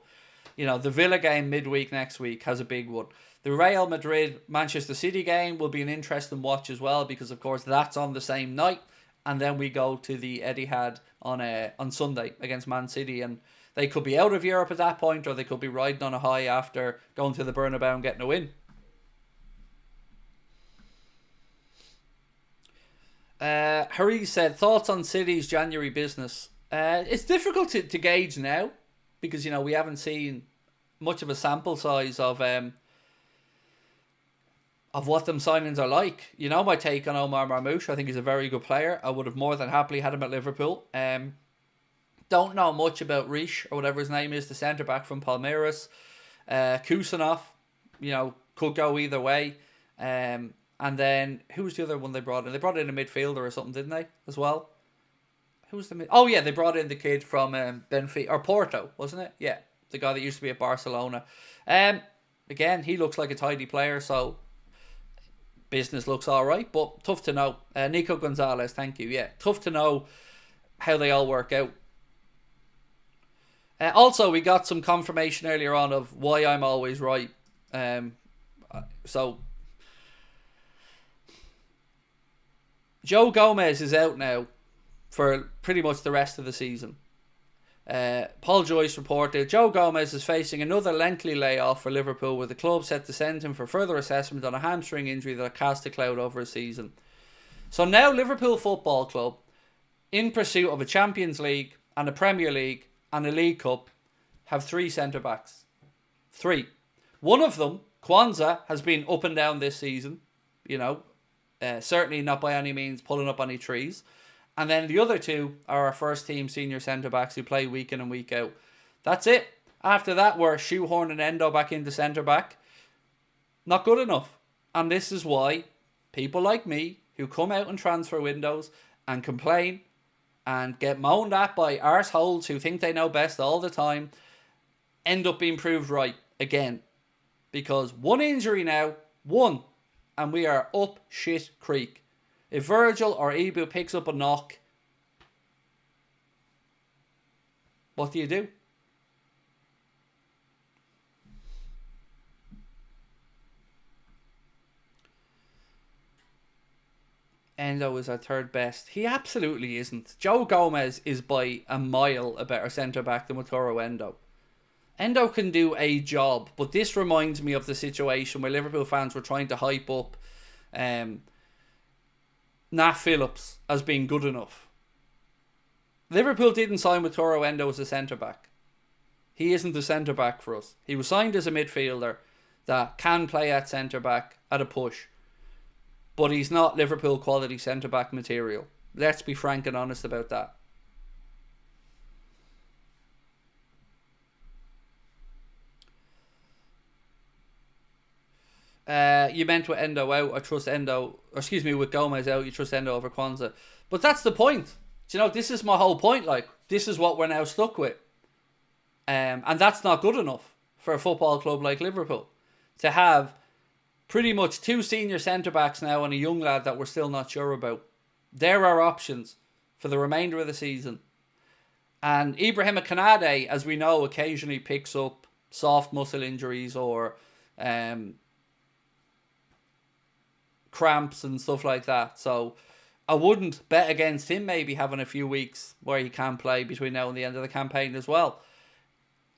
you know, the Villa game midweek next week has a big one. The Real Madrid-Manchester City game will be an interesting watch as well because, of course, that's on the same night. And then we go to the Etihad on Sunday against Man City. And they could be out of Europe at that point, or they could be riding on a high after going to the Bernabeu and getting a win. Harry said, thoughts on City's January business? It's difficult to gauge now because, you know, we haven't seen much of a sample size of what them signings are like. You know my take on Omar Marmoush. I think he's a very good player. I would have more than happily had him at Liverpool. Don't know much about Rish, or whatever his name is, the centre-back from Palmeiras. Kusanov, you know, could go either way. And then, who was the other one they brought in? They brought in a midfielder or something, didn't they, as well? Who was the Oh, yeah, they brought in the kid from Benfica, or Porto, wasn't it? Yeah, the guy that used to be at Barcelona. Again, he looks like a tidy player, so business looks all right, but tough to know. Nico Gonzalez, thank you. Yeah, tough to know how they all work out. Also, we got some confirmation earlier on of why I'm always right. So, Joe Gomez is out now for pretty much the rest of the season. Paul Joyce reported, Joe Gomez is facing another lengthy layoff for Liverpool, with the club set to send him for further assessment on a hamstring injury that cast a cloud over his season. So now Liverpool Football Club, in pursuit of a Champions League and a Premier League and a League Cup, have 3 centre-backs. 3. One of them, Kwanzaa, has been up and down this season. You know, certainly not by any means pulling up any trees. And then the other 2 are our first team senior centre-backs who play week in and week out. That's it. After that, we're shoehorning Endo back into centre-back. Not good enough. And this is why people like me, who come out in transfer windows and complain and get moaned at by arseholes who think they know best all the time, end up being proved right again. Because one injury now, and we are up shit creek. If Virgil or Ibu picks up a knock, what do you do? Endo is our third best. He absolutely isn't. Joe Gomez is by a mile a better centre-back than Wataru Endo. Endo can do a job, but this reminds me of the situation where Liverpool fans were trying to hype up Nat Phillips as being good enough. Liverpool didn't sign Wataru Endo as a centre-back. He isn't a centre-back for us. He was signed as a midfielder that can play at centre-back at a push. But he's not Liverpool quality centre-back material. Let's be frank and honest about that. You meant with Endo out, I trust Endo, or excuse me, with Gomez out, you trust Endo over Kwanzaa. But that's the point. Do you know, this is my whole point. Like, this is what we're now stuck with. And that's not good enough for a football club like Liverpool. To have pretty much 2 senior centre-backs now and a young lad that we're still not sure about. There are options for the remainder of the season. And Ibrahim Kanade, as we know, occasionally picks up soft muscle injuries or cramps and stuff like that. So I wouldn't bet against him maybe having a few weeks where he can play between now and the end of the campaign as well.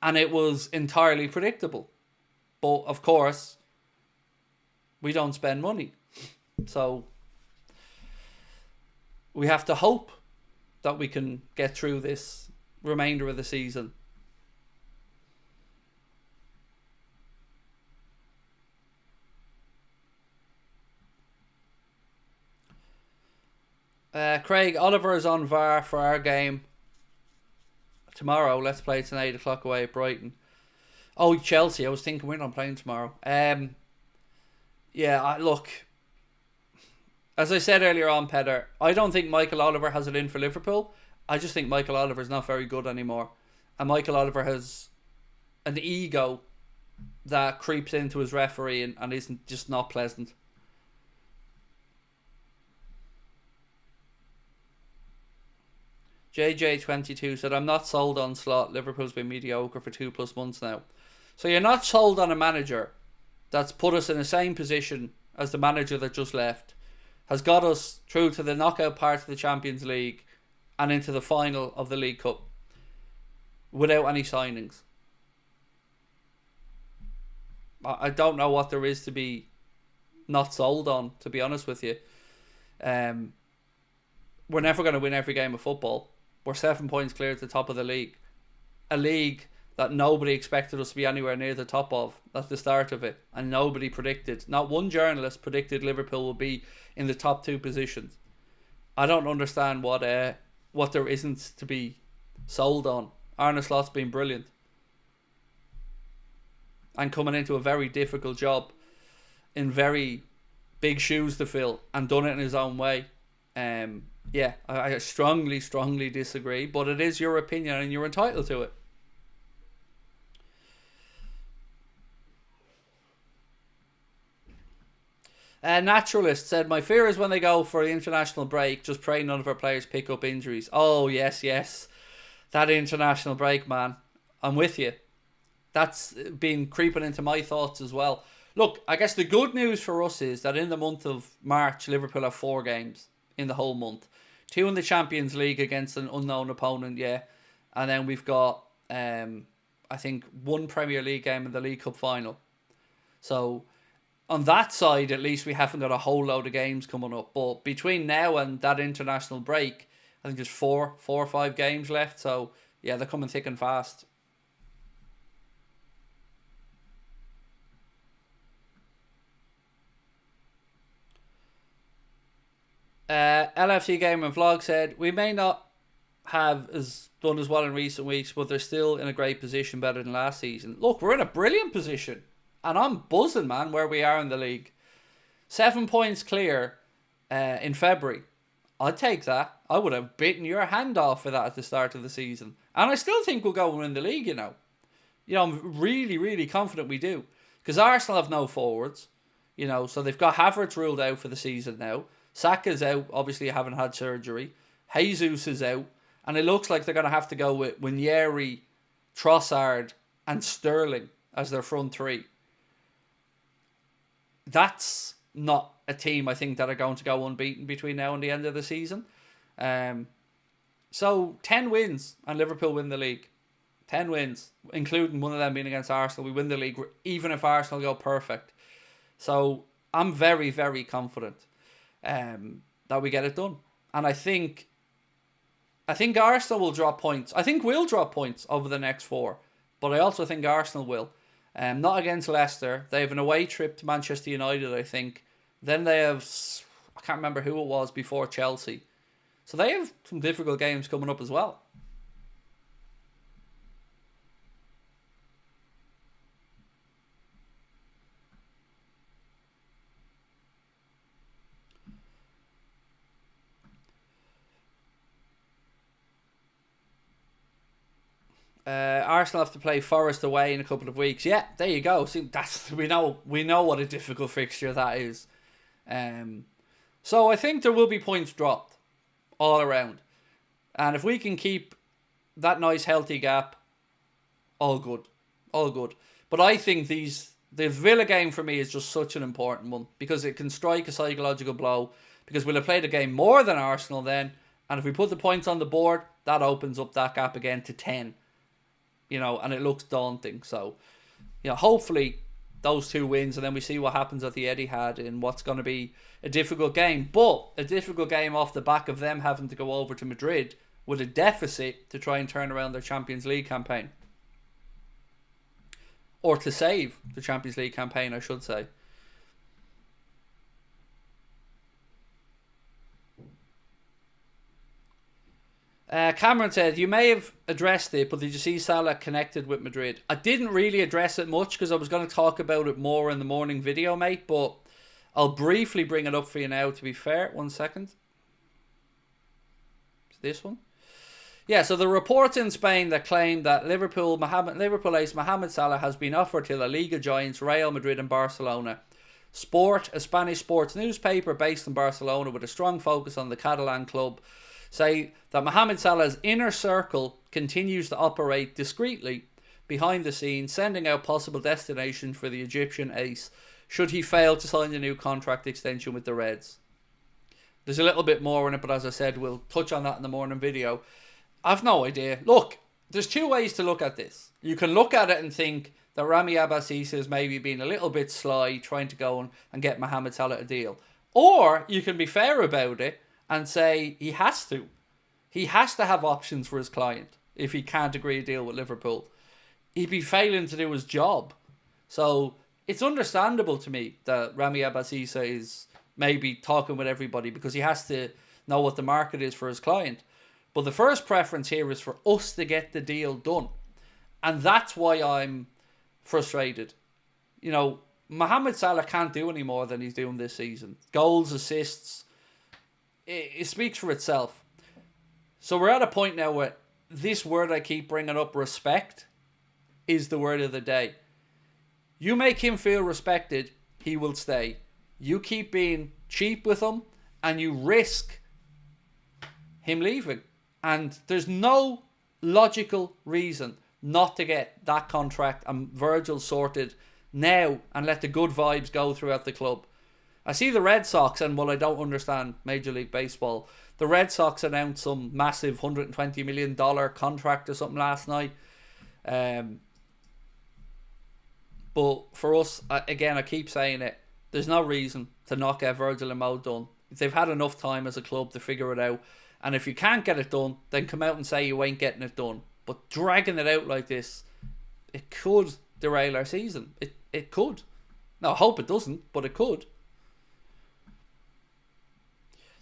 And it was entirely predictable. But of course, we don't spend money. So we have to hope that we can get through this remainder of the season. Craig, Oliver is on VAR for our game tomorrow. Let's play it's an 8 o'clock away at Brighton. Oh, Chelsea. I was thinking we're not playing tomorrow. Look, as I said earlier on, Peter, I don't think Michael Oliver has it in for Liverpool. I just think Michael Oliver is not very good anymore. And Michael Oliver has an ego that creeps into his refereeing and isn't just not pleasant. JJ22 said, I'm not sold on Slot. Liverpool's been mediocre for 2+ months now. So you're not sold on a manager that's put us in the same position as the manager that just left, has got us through to the knockout part of the Champions League and into the final of the League Cup without any signings. I don't know what there is to be not sold on, to be honest with you. We're never going to win every game of football. We're 7 points clear at the top of the league. A league that nobody expected us to be anywhere near the top of at the start of it. And nobody predicted, not one journalist predicted Liverpool will be in the top 2 positions. I don't understand what there isn't to be sold on. Arne Slot's been brilliant. And coming into a very difficult job in very big shoes to fill and done it in his own way. I strongly disagree, but it is your opinion and you're entitled to it. A naturalist said, my fear is when they go for the international break, just pray none of our players pick up injuries. Oh, yes. That international break, man. I'm with you. That's been creeping into my thoughts as well. Look, I guess the good news for us is that in the month of March, Liverpool have 4 games in the whole month. 2 in the Champions League against an unknown opponent, yeah. And then we've got, I think, 1 Premier League game in the League Cup final. So on that side, at least, we haven't got a whole load of games coming up. But between now and that international break, I think there's 4 or 5 games left. So, yeah, they're coming thick and fast. LFC Game and Vlog said, we may not have done as well in recent weeks, but they're still in a great position, better than last season. Look, we're in a brilliant position. And I'm buzzing, man, where we are in the league. 7 points clear in February. I'd take that. I would have bitten your hand off for that at the start of the season. And I still think we'll go and win the league, you know. I'm really confident we do. Because Arsenal have no forwards. So they've got Havertz ruled out for the season now. Saka's out, obviously haven't had surgery. Jesus is out. And it looks like they're going to have to go with Nyeeri, Trossard and Sterling as their front 3. That's not a team, I think, that are going to go unbeaten between now and the end of the season. So 10 wins and Liverpool win the league. 10 wins, including one of them being against Arsenal. We win the league, even if Arsenal go perfect. So I'm very confident that we get it done. And I think Arsenal will drop points. I think we'll drop points over the next 4. But I also think Arsenal will. Not against Leicester. They have an away trip to Manchester United, I think. Then they have, I can't remember who it was before Chelsea. So they have some difficult games coming up as well. Arsenal have to play Forest away in a couple of weeks. Yeah, there you go. See, we know what a difficult fixture that is. So I think there will be points dropped all around, and if we can keep that nice healthy gap, all good. All good. But I think the Villa game for me is just such an important one because it can strike a psychological blow because we'll have played a game more than Arsenal then, and if we put the points on the board, that opens up that gap again to 10. And it looks daunting. So, hopefully those 2 wins, and then we see what happens at the Etihad in what's going to be a difficult game. But a difficult game off the back of them having to go over to Madrid with a deficit to try and turn around their Champions League campaign. Or to save the Champions League campaign, I should say. Cameron said, you may have addressed it, but did you see Salah connected with Madrid? I didn't really address it much because I was going to talk about it more in the morning video, mate, but I'll briefly bring it up for you now, to be fair. 1 second. It's this one. Yeah, so the reports in Spain that claim that Liverpool ace Mohamed Salah has been offered to La Liga giants Real Madrid and Barcelona. Sport, a Spanish sports newspaper based in Barcelona with a strong focus on the Catalan club, say that Mohamed Salah's inner circle continues to operate discreetly behind the scenes, sending out possible destinations for the Egyptian ace should he fail to sign a new contract extension with the Reds. There's a little bit more in it, but as I said, we'll touch on that in the morning video. I've no idea. Look, there's 2 ways to look at this. You can look at it and think that Rami Abbasisa has maybe been a little bit sly trying to go and get Mohamed Salah a deal. Or you can be fair about it and say he has to. He has to have options for his client if he can't agree a deal with Liverpool. He'd be failing to do his job. So it's understandable to me that Rami Abbasisa is maybe talking with everybody because he has to know what the market is for his client. But the first preference here is for us to get the deal done. And that's why I'm frustrated. Mohamed Salah can't do any more than he's doing this season. Goals, assists, it speaks for itself. So we're at a point now where this word I keep bringing up, respect, is the word of the day. You make him feel respected, he will stay. You keep being cheap with him and you risk him leaving. And there's no logical reason not to get that contract and Virgil sorted now and let the good vibes go throughout the club. I see the Red Sox, and while I don't understand Major League Baseball, the Red Sox announced some massive $120 million contract or something last night. But for us, again, I keep saying it, there's no reason to not get Virgil and Mo done. They've had enough time as a club to figure it out. And if you can't get it done, then come out and say you ain't getting it done. But dragging it out like this, it could derail our season. It could. Now, I hope it doesn't, but it could.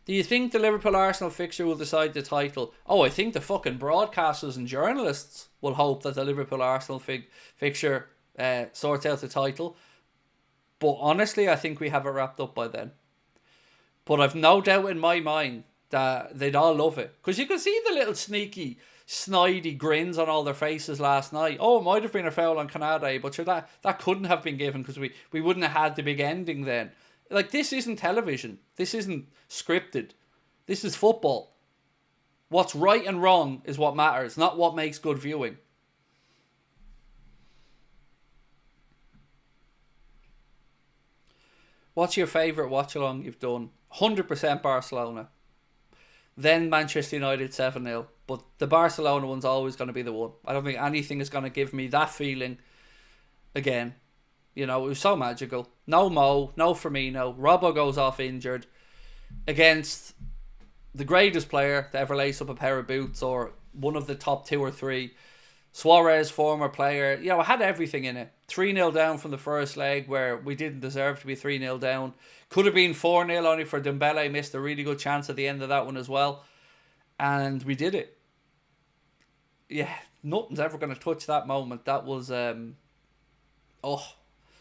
Do you think the Liverpool-Arsenal fixture will decide the title? Oh, I think the fucking broadcasters and journalists will hope that the Liverpool-Arsenal fixture sorts out the title. But honestly, I think we have it wrapped up by then. But I've no doubt in my mind that they'd all love it. Because you can see the little sneaky, snidey grins on all their faces last night. Oh, it might have been a foul on Canade, but sure, that couldn't have been given because we wouldn't have had the big ending then. Like, this isn't television. This isn't scripted. This is football. What's right and wrong is what matters, not what makes good viewing. What's your favourite watch-along you've done? 100% Barcelona. Then Manchester United 7-0. But the Barcelona one's always going to be the one. I don't think anything is going to give me that feeling again. You know, it was so magical. No Mo, no Firmino. Robbo goes off injured against the greatest player to ever lace up a pair of boots, or one of the top 2 or 3. Suarez, former player. You know, it had everything in it. 3-0 down from the first leg where we didn't deserve to be 3-0 down. Could have been 4-0 only for Dembele. Missed a really good chance at the end of that one as well. And we did it. Yeah, nothing's ever going to touch that moment. That was,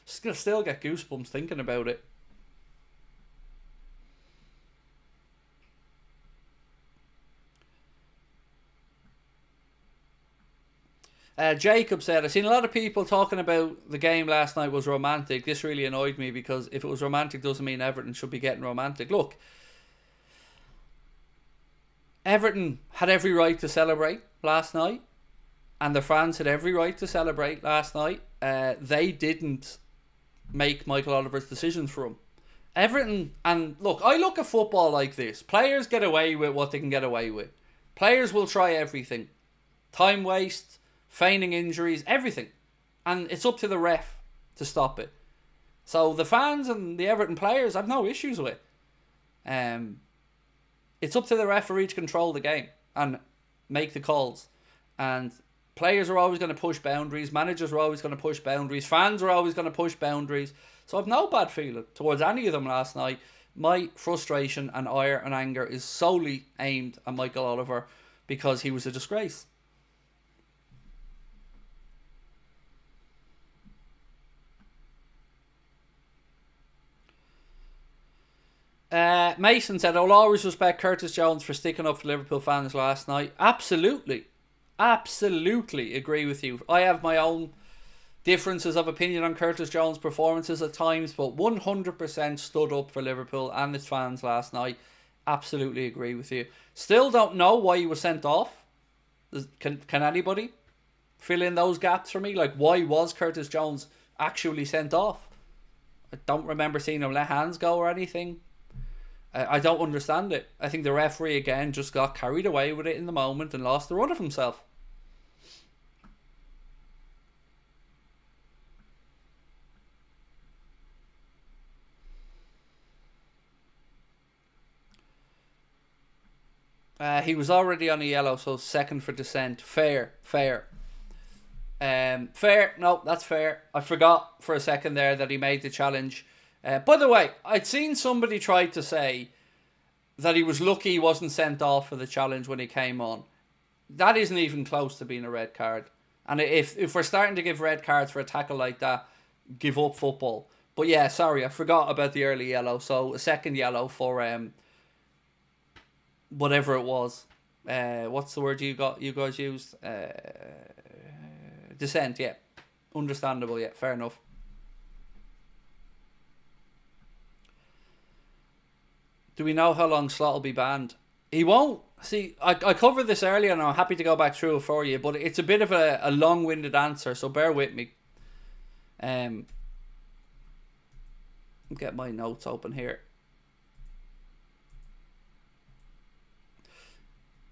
still get goosebumps thinking about it. Jacob said, I've seen a lot of people talking about the game last night was romantic. This really annoyed me because if it was romantic doesn't mean Everton should be getting romantic. Look, Everton had every right to celebrate last night, and the fans had every right to celebrate last night. They didn't make Michael Oliver's decisions for him. Everton, and look, I look at football like this. Players get away with what they can get away with. Players will try everything. Time waste, feigning injuries, everything. And it's up to the ref to stop it. So the fans and the Everton players I've no issues with. It's up to the referee to control the game and make the calls. And players are always going to push boundaries. Managers are always going to push boundaries. Fans are always going to push boundaries. So I've no bad feeling towards any of them last night. My frustration and ire and anger is solely aimed at Michael Oliver because he was a disgrace. Mason said, I'll always respect Curtis Jones for sticking up for Liverpool fans last night. Absolutely. Absolutely agree with you. I have my own differences of opinion on Curtis Jones' performances at times, but 100% stood up for Liverpool and its fans last night. Absolutely agree with you. Still don't know why he was sent off. Can anybody fill in those gaps for me? Like, why was Curtis Jones actually sent off? I don't remember seeing him let hands go or anything. I don't understand it. I think the referee again just got carried away with it in the moment and lost the run of himself. He was already on a yellow, so second for dissent. Fair. Fair. No, that's fair. I forgot for a second there that he made the challenge. By the way, I'd seen somebody try to say that he was lucky he wasn't sent off for the challenge when he came on. That isn't even close to being a red card. And if we're starting to give red cards for a tackle like that, give up football. But yeah, sorry, I forgot about the early yellow. So a second yellow for whatever it was. What's the word you guys used? Dissent, yeah. Understandable, yeah, fair enough. Do we know how long Slot will be banned? He won't. See, I covered this earlier and I'm happy to go back through it for you, but it's a bit of a long-winded answer, so bear with me. Get my notes open here.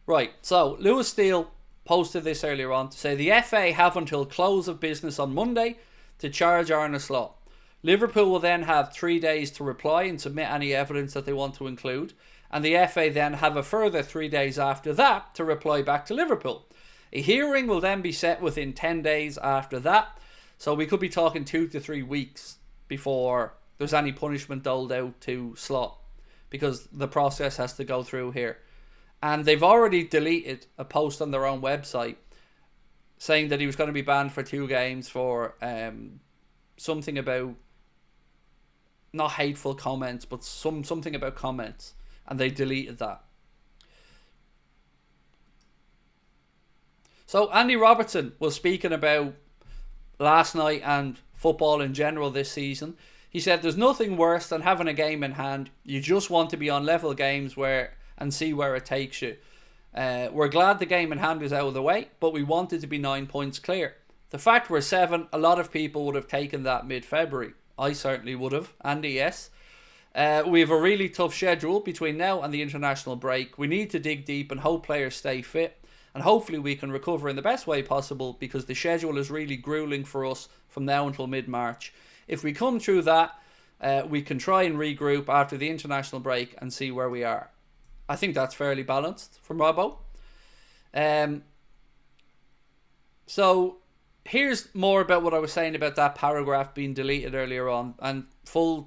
Right, so Lewis Steele posted this earlier on to say the FA have until close of business on Monday to charge Arne Slot. Liverpool will then have 3 days to reply and submit any evidence that they want to include, and the FA then have a further 3 days after that to reply back to Liverpool. A hearing will then be set within 10 days after that, so we could be talking 2 to 3 weeks before there's any punishment doled out to Slot, because the process has to go through here. And they've already deleted a post on their own website saying that he was going to be banned for 2 games for something about not hateful comments, but something about comments, and they deleted that. So Andy Robertson was speaking about last night and football in general this season. He said there's nothing worse than having a game in hand. You just want to be on level games and see where it takes you. We're glad the game in hand is out of the way, but we wanted to be 9 points clear. The fact we're 7, a lot of people would have taken that mid-February. I certainly would have. Andy, yes. We have a really tough schedule between now and the international break. We need to dig deep and hope players stay fit. And hopefully we can recover in the best way possible, because the schedule is really grueling for us from now until mid-March. If we come through that, we can try and regroup after the international break and see where we are. I think that's fairly balanced from Robbo. So here's more about what I was saying about that paragraph being deleted earlier on. And full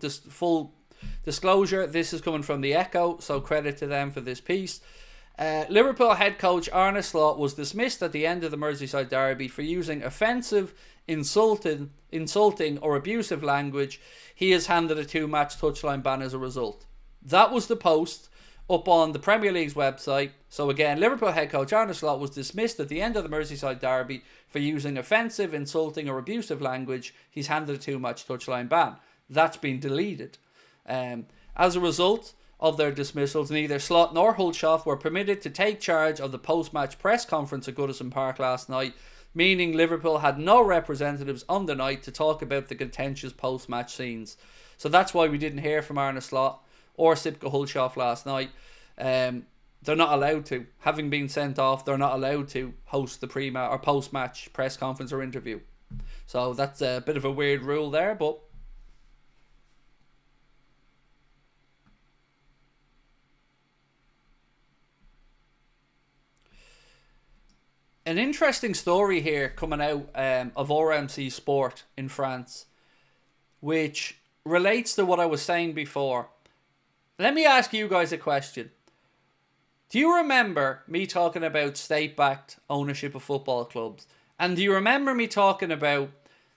disclosure, this is coming from the Echo, so credit to them for this piece. Liverpool head coach Arne Slot was dismissed at the end of the Merseyside derby for using offensive, insulting or abusive language. He is handed a 2-match touchline ban as a result. That was the post up on the Premier League's website. So again, Liverpool head coach Arne Slot was dismissed at the end of the Merseyside derby for using offensive, insulting or abusive language. He's handed a 2-match touchline ban. That's been deleted. As a result, of their dismissals, neither Slot nor Hulshoff were permitted to take charge of the post-match press conference at Goodison Park last night, meaning Liverpool had no representatives on the night to talk about the contentious post-match scenes. So that's why we didn't hear from Arne Slot or Sipke Hulshoff last night. They're not allowed to. Having been sent off, they're not allowed to host the pre-match or post-match press conference or interview. So that's a bit of a weird rule there, but an interesting story here coming out of RMC Sport in France, which relates to what I was saying before. Let me ask you guys a question. Do you remember me talking about state-backed ownership of football clubs? And do you remember me talking about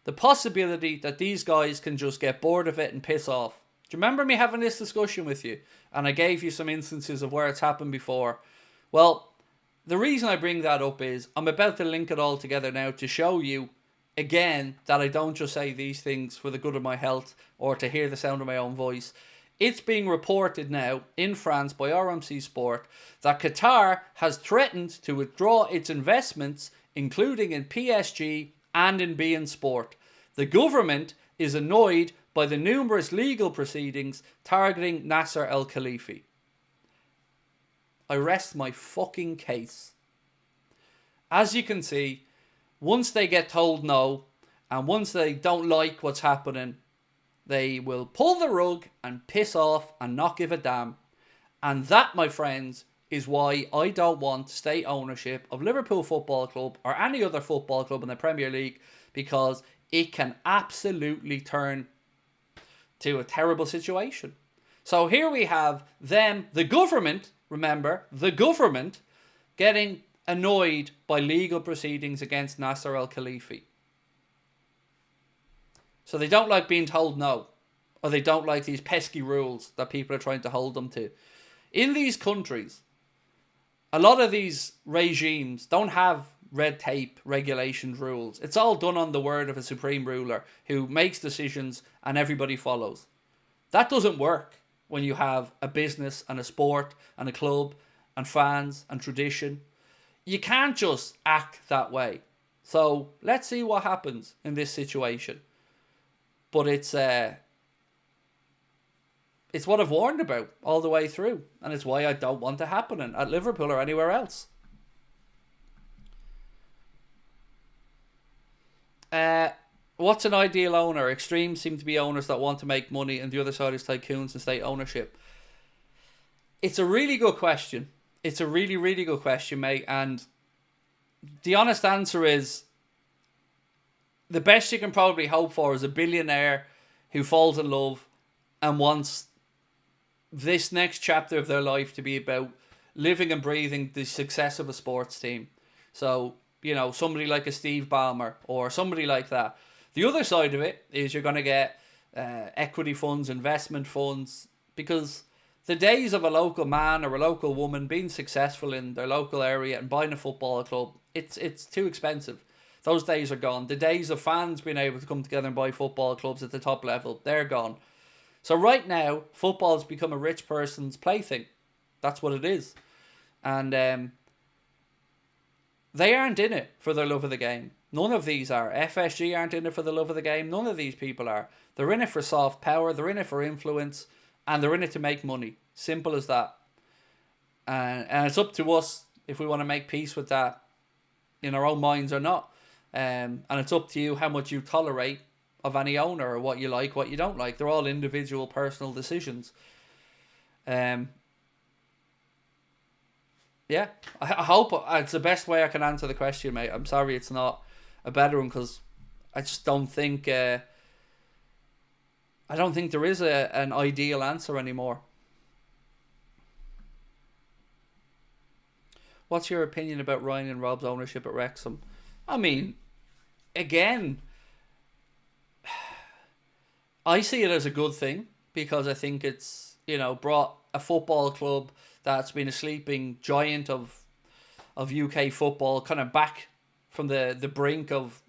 the possibility that these guys can just get bored of it and piss off? Do you remember me having this discussion with you? And I gave you some instances of where it's happened before. Well, the reason I bring that up is I'm about to link it all together now to show you, again, that I don't just say these things for the good of my health or to hear the sound of my own voice. It's being reported now in France by RMC Sport that Qatar has threatened to withdraw its investments, including in PSG and in beIN Sport. The government is annoyed by the numerous legal proceedings targeting Nasser Al Khelaifi. I rest my fucking case. As you can see, once they get told no, and once they don't like what's happening, they will pull the rug and piss off and not give a damn. And that, my friends, is why I don't want state ownership of Liverpool Football Club or any other football club in the Premier League, because it can absolutely turn to a terrible situation. So here we have them, the government, remember, the government, getting annoyed by legal proceedings against Nasser Al Khelaifi. So they don't like being told no, or they don't like these pesky rules that people are trying to hold them to. In these countries, a lot of these regimes don't have red tape, regulations, rules. It's all done on the word of a supreme ruler who makes decisions and everybody follows. That doesn't work when you have a business and a sport and a club and fans and tradition. You can't just act that way. So let's see what happens in this situation. But it's what I've warned about all the way through. And it's why I don't want it happening at Liverpool or anywhere else. What's an ideal owner? Extremes seem to be owners that want to make money, and the other side is tycoons and state ownership. It's a really good question. It's a really, really good question, mate. And the honest answer is, the best you can probably hope for is a billionaire who falls in love and wants this next chapter of their life to be about living and breathing the success of a sports team. So, you know, somebody like a Steve Ballmer or somebody like that. The other side of it is you're going to get equity funds, investment funds, because the days of a local man or a local woman being successful in their local area and buying a football club, it's too expensive. Those days are gone. The days of fans being able to come together and buy football clubs at the top level, they're gone. So right now, football has become a rich person's plaything. That's what it is. And they aren't in it for their love of the game. None of these are. FSG aren't in it for the love of the game. None of these people are. They're in it for soft power. They're in it for influence. And they're in it to make money. Simple as that. And it's up to us if we want to make peace with that in our own minds or not. And it's up to you how much you tolerate of any owner, or what you like, what you don't like. They're all individual personal decisions. Yeah, I hope it's the best way I can answer the question, mate. I'm sorry it's not a better one, because I just don't think I don't think there is an ideal answer anymore. What's your opinion about Ryan and Rob's ownership at Wrexham? I mean, again, I see it as a good thing, because I think it's, you know, brought a football club that's been a sleeping giant of UK football kind of back from the brink of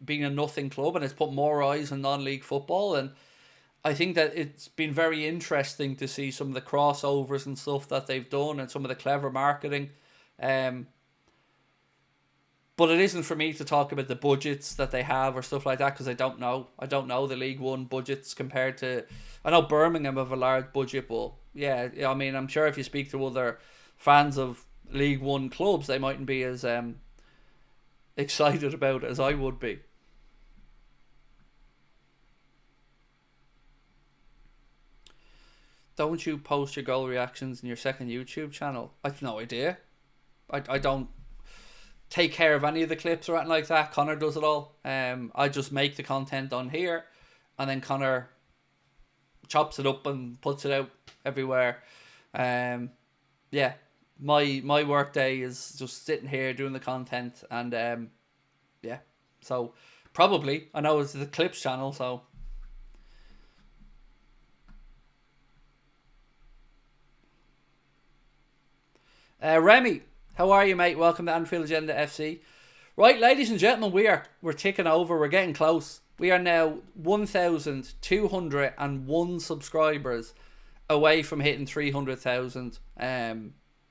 being a nothing club, and it's put more eyes on non-league football. And I think that it's been very interesting to see some of the crossovers and stuff that they've done and some of the clever marketing. Um, but it isn't for me to talk about the budgets that they have or stuff like that because I don't know. I don't know the League One budgets compared to. I know Birmingham have a large budget, but yeah, I mean, I'm sure if you speak to other fans of League One clubs, they mightn't be as excited about it as I would be. Don't you post your goal reactions in your second YouTube channel? I've no idea. I don't take care of any of the clips or anything like that. Connor does it all. I just make the content on here, and then Connor chops it up and puts it out everywhere. Yeah, my work day is just sitting here doing the content, and yeah. So probably I know it's the clips channel, so. Remy, how are you, mate? Welcome to Anfield Agenda FC. Right, ladies and gentlemen, we're ticking over. We're getting close. We are now 1,201 subscribers away from hitting 300,000.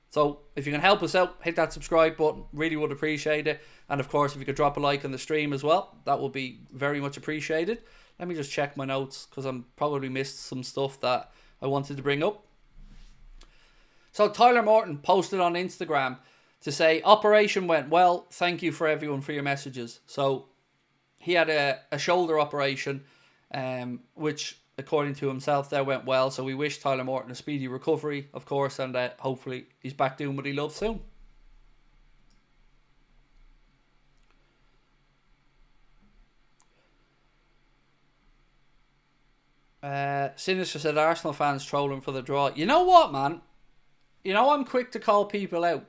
So if you can help us out, hit that subscribe button. Really would appreciate it. And of course, if you could drop a like on the stream as well, that would be very much appreciated. Let me just check my notes because I'm probably missed some stuff that I wanted to bring up. So Tyler Morton posted on Instagram to say, operation went well. Thank you for everyone for your messages. So he had a shoulder operation, which according to himself, there went well. So we wish Tyler Morton a speedy recovery, of course, and hopefully he's back doing what he loves soon. Sinister said Arsenal fans trolling for the draw. You know what, man? You know, I'm quick to call people out.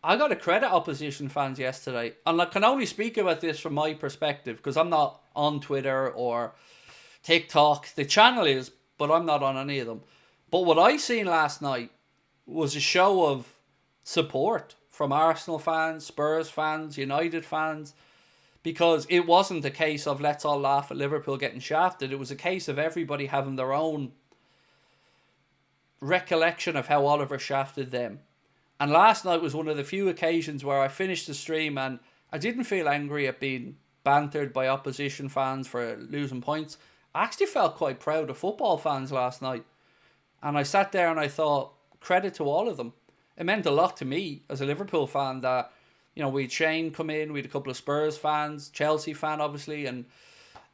I got to credit opposition fans yesterday. And I can only speak about this from my perspective because I'm not on Twitter or TikTok. The channel is, but I'm not on any of them. But what I seen last night was a show of support from Arsenal fans, Spurs fans, United fans. Because it wasn't a case of let's all laugh at Liverpool getting shafted. It was a case of everybody having their own recollection of how Oliver shafted them. And last night was one of the few occasions where I finished the stream and I didn't feel angry at being bantered by opposition fans for losing points. I actually felt quite proud of football fans last night. And I sat there and I thought, credit to all of them. It meant a lot to me as a Liverpool fan that, you know, we had Shane come in, we had a couple of Spurs fans, Chelsea fan obviously, and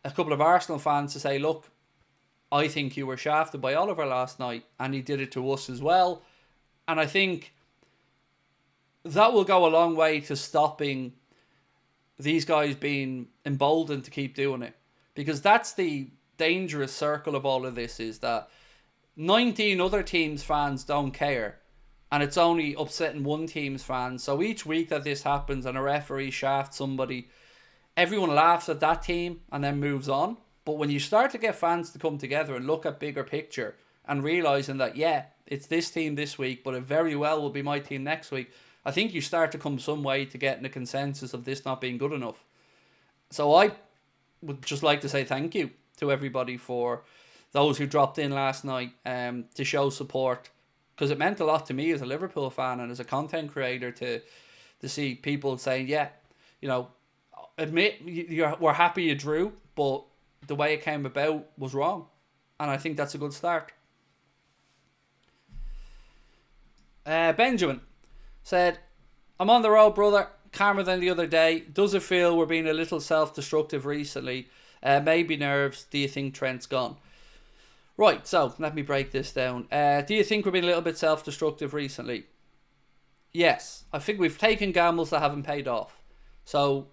a couple of Arsenal fans to say, look, I think you were shafted by Oliver last night, and he did it to us as well. And I think that will go a long way to stopping these guys being emboldened to keep doing it. Because that's the dangerous circle of all of this, is that 19 other teams' fans don't care, and it's only upsetting one team's fans. So each week that this happens and a referee shafts somebody, everyone laughs at that team and then moves on. But when you start to get fans to come together and look at bigger picture and realising that, yeah, it's this team this week, but it very well will be my team next week, I think you start to come some way to getting a consensus of this not being good enough. So I would just like to say thank you to everybody for those who dropped in last night to show support, because it meant a lot to me as a Liverpool fan and as a content creator to see people saying, yeah, you know, admit we're happy you drew, but the way it came about was wrong. And I think that's a good start. Benjamin said, I'm on the road, brother. Calmer than the other day. Does it feel we're being a little self-destructive recently? Maybe nerves. Do you think Trent's gone? Right, so let me break this down. Do you think we're being a little bit self-destructive recently? Yes. I think we've taken gambles that haven't paid off. So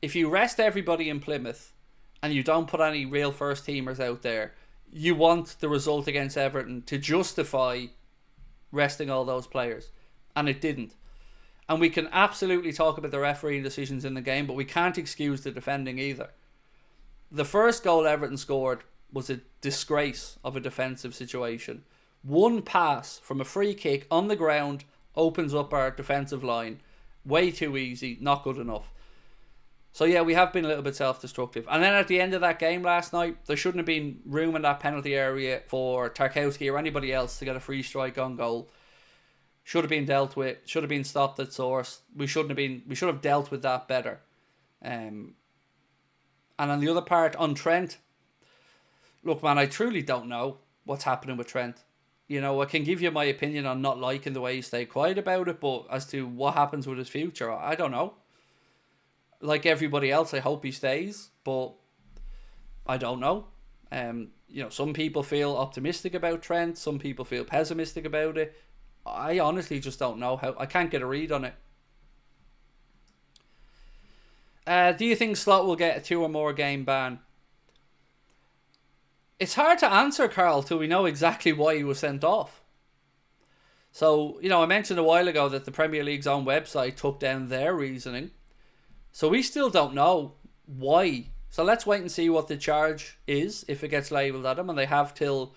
if you rest everybody in Plymouth and you don't put any real first teamers out there, you want the result against Everton to justify resting all those players. And it didn't. And we can absolutely talk about the refereeing decisions in the game, but we can't excuse the defending either. The first goal Everton scored was a disgrace of a defensive situation. One pass from a free kick on the ground opens up our defensive line. Way too easy, not good enough. So yeah, we have been a little bit self-destructive. And then at the end of that game last night, there shouldn't have been room in that penalty area for Tarkowski or anybody else to get a free strike on goal. Should have been dealt with. Should have been stopped at source. We should have dealt with that better. And on the other part, on Trent, look, man, I truly don't know what's happening with Trent. You know, I can give you my opinion on not liking the way he stayed quiet about it, but as to what happens with his future, I don't know. Like everybody else, I hope he stays, but I don't know. You know, some people feel optimistic about Trent, some people feel pessimistic about it. I honestly just don't know how. I can't get a read on it. Do you think Slot will get a 2 or more game ban? It's hard to answer, Carl, till we know exactly why he was sent off. So, you know, I mentioned a while ago that the Premier League's own website took down their reasoning. So we still don't know why. So let's wait and see what the charge is if it gets labelled at him. And they have till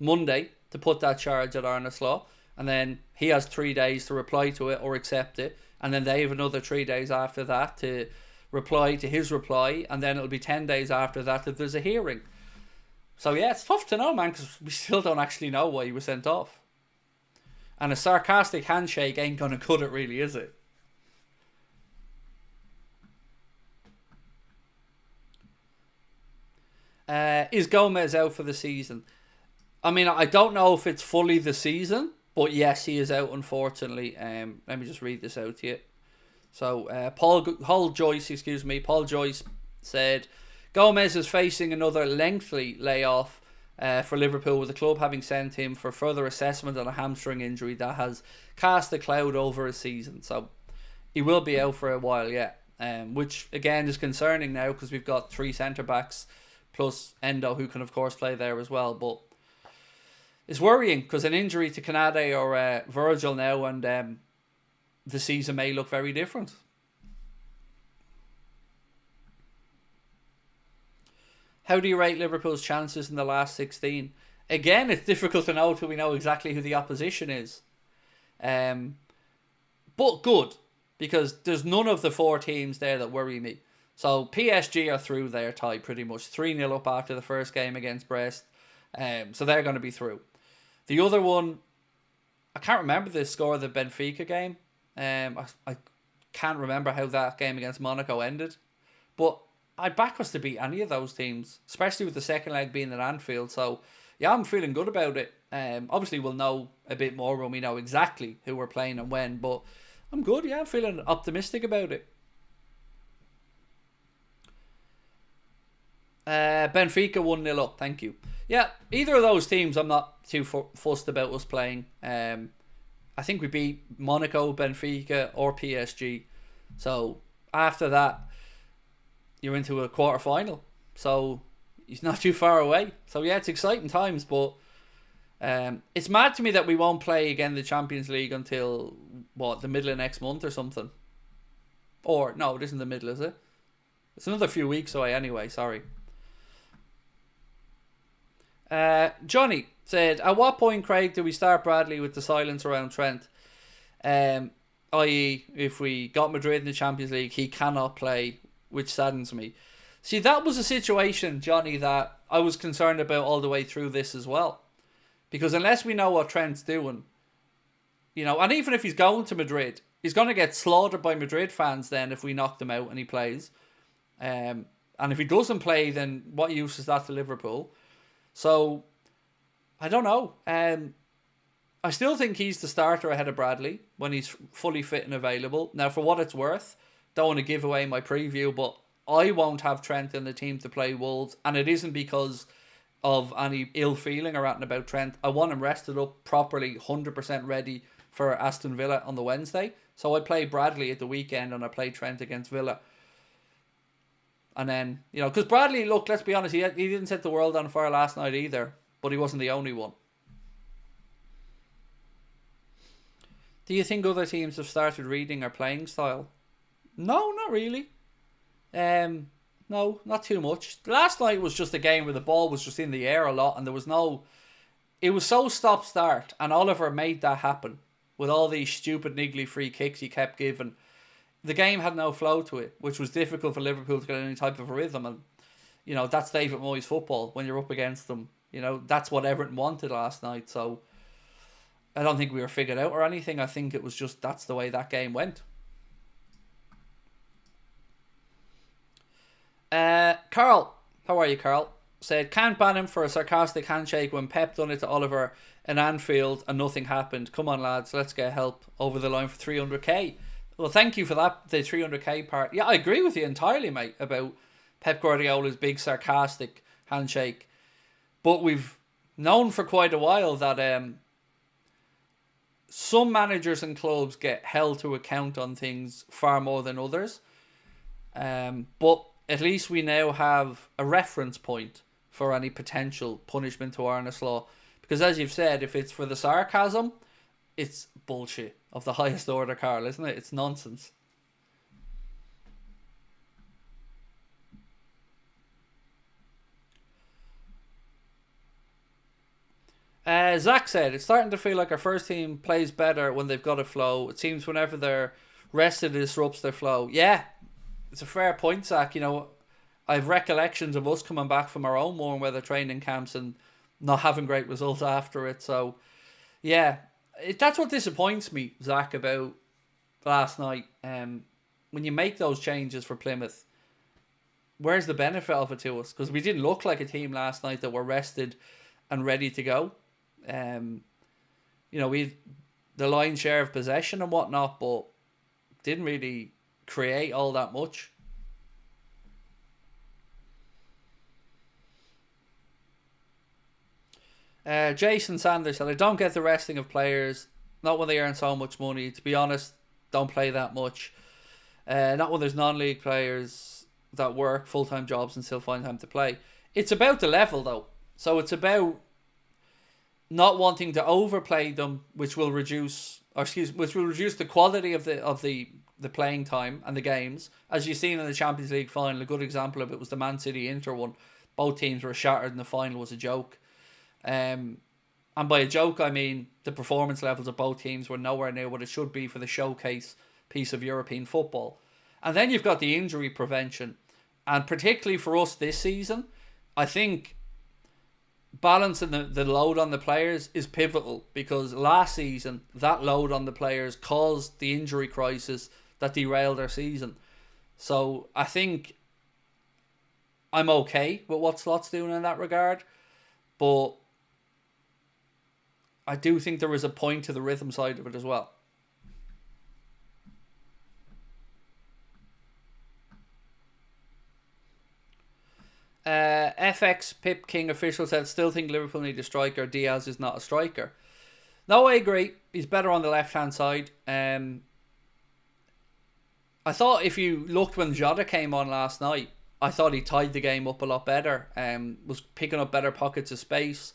Monday to put that charge at Arne Slot. And then he has 3 days to reply to it or accept it. And then they have another 3 days after that to reply to his reply. And then it'll be 10 days after that if there's a hearing. So yeah, it's tough to know, man, because we still don't actually know why he was sent off. And a sarcastic handshake ain't going to cut it, really, is it? Is Gomez out for the season? I mean, I don't know if it's fully the season, but yes, he is out, unfortunately. Let me just read this out to you. So, Paul Joyce said, Gomez is facing another lengthy layoff for Liverpool, with the club having sent him for further assessment on a hamstring injury that has cast a cloud over his season. So he will be out for a while yet, which again is concerning now because we've got 3 centre-backs plus Endo, who can of course play there as well. But it's worrying because an injury to Canade or Virgil now, and the season may look very different. How do you rate Liverpool's chances in the last 16? Again, it's difficult to know till we know exactly who the opposition is. But good, because there's none of the 4 teams there that worry me. So PSG are through their tie pretty much. 3-0 up after the first game against Brest. So they're going to be through. The other one, I can't remember the score of the Benfica game. I can't remember how that game against Monaco ended. But I'd back us to beat any of those teams, especially with the second leg being at Anfield. So, yeah, I'm feeling good about it. Obviously, we'll know a bit more when we know exactly who we're playing and when, but I'm good. Yeah, I'm feeling optimistic about it. Benfica 1-0 up, thank you. Yeah, either of those teams I'm not too fussed about us playing. I think we beat Monaco, Benfica or PSG. So, after that, you're into a quarter-final. So, he's not too far away. So, yeah, it's exciting times, but it's mad to me that we won't play again the Champions League until, the middle of next month or something. Or, no, it isn't the middle, is it? It's another few weeks away anyway, sorry. Johnny said, at what point, Craig, do we start Bradley with the silence around Trent? I.e., if we got Madrid in the Champions League, he cannot play, which saddens me. See, that was a situation, Johnny, that I was concerned about all the way through this as well. Because unless we know what Trent's doing, and even if he's going to Madrid, he's going to get slaughtered by Madrid fans then if we knock them out and he plays. And if he doesn't play, then what use is that to Liverpool? So, I don't know. I still think he's the starter ahead of Bradley when he's fully fit and available. Now, for what it's worth, don't want to give away my preview, but I won't have Trent in the team to play Wolves, and it isn't because of any ill feeling or anything about Trent. I want him rested up properly, 100% ready for Aston Villa on the Wednesday. So I play Bradley at the weekend and I play Trent against Villa. And then, because Bradley, look, let's be honest, he didn't set the world on fire last night either, but he wasn't the only one. Do you think other teams have started reading our playing style? No, not really. No, not too much. Last night was just a game where the ball was just in the air a lot and there was no... It was so stop-start, and Oliver made that happen with all these stupid niggly free kicks he kept giving. the game had no flow to it, which was difficult for Liverpool to get any type of a rhythm. And, that's David Moyes football when you're up against them. That's what Everton wanted last night. So I don't think we were figured out or anything. I think it was just that's the way that game went. Carl, how are you, Carl? Said, can't ban him for a sarcastic handshake when Pep done it to Oliver in Anfield and nothing happened. Come on, lads, let's get help over the line for 300k. Well, thank you for that, the 300k part. Yeah, I agree with you entirely, mate, about Pep Guardiola's big sarcastic handshake. But we've known for quite a while that some managers and clubs get held to account on things far more than others. But at least we now have a reference point for any potential punishment to Arne Law. Because as you've said, if it's for the sarcasm, it's bullshit of the highest order, Carl, isn't it? It's nonsense. Zach said, it's starting to feel like our first team plays better when they've got a flow. It seems whenever they're rested, it disrupts their flow. Yeah, it's a fair point, Zach. I have recollections of us coming back from our own warm weather training camps and not having great results after it. So, yeah, that's what disappoints me, Zach, about last night. When you make those changes for Plymouth, where's the benefit of it to us? Because we didn't look like a team last night that were rested and ready to go. We the lion's share of possession and whatnot, but didn't really create all that much. Jason Sanders said, I don't get the resting of players, not when they earn so much money. To be honest, don't play that much. Not when there's non-league players that work full-time jobs and still find time to play. It's about the level, though. So it's about not wanting to overplay them, which will reduce the quality of the playing time and the games. As you've seen in the Champions League final, a good example of it was the Man City Inter one. Both teams were shattered and the final was a joke. And by a joke, I mean the performance levels of both teams were nowhere near what it should be for the showcase piece of European football. And then you've got the injury prevention. And particularly for us this season, I think balancing the load on the players is pivotal, because last season that load on the players caused the injury crisis that derailed their season. So I think I'm okay with what Slot's doing in that regard, but I do think there is a point to the rhythm side of it as well. FX Pip King official said, still think Liverpool need a striker. Diaz is not a striker. No, I agree. He's better on the left-hand side. I thought if you looked when Jota came on last night, I thought he tied the game up a lot better. Was picking up better pockets of space.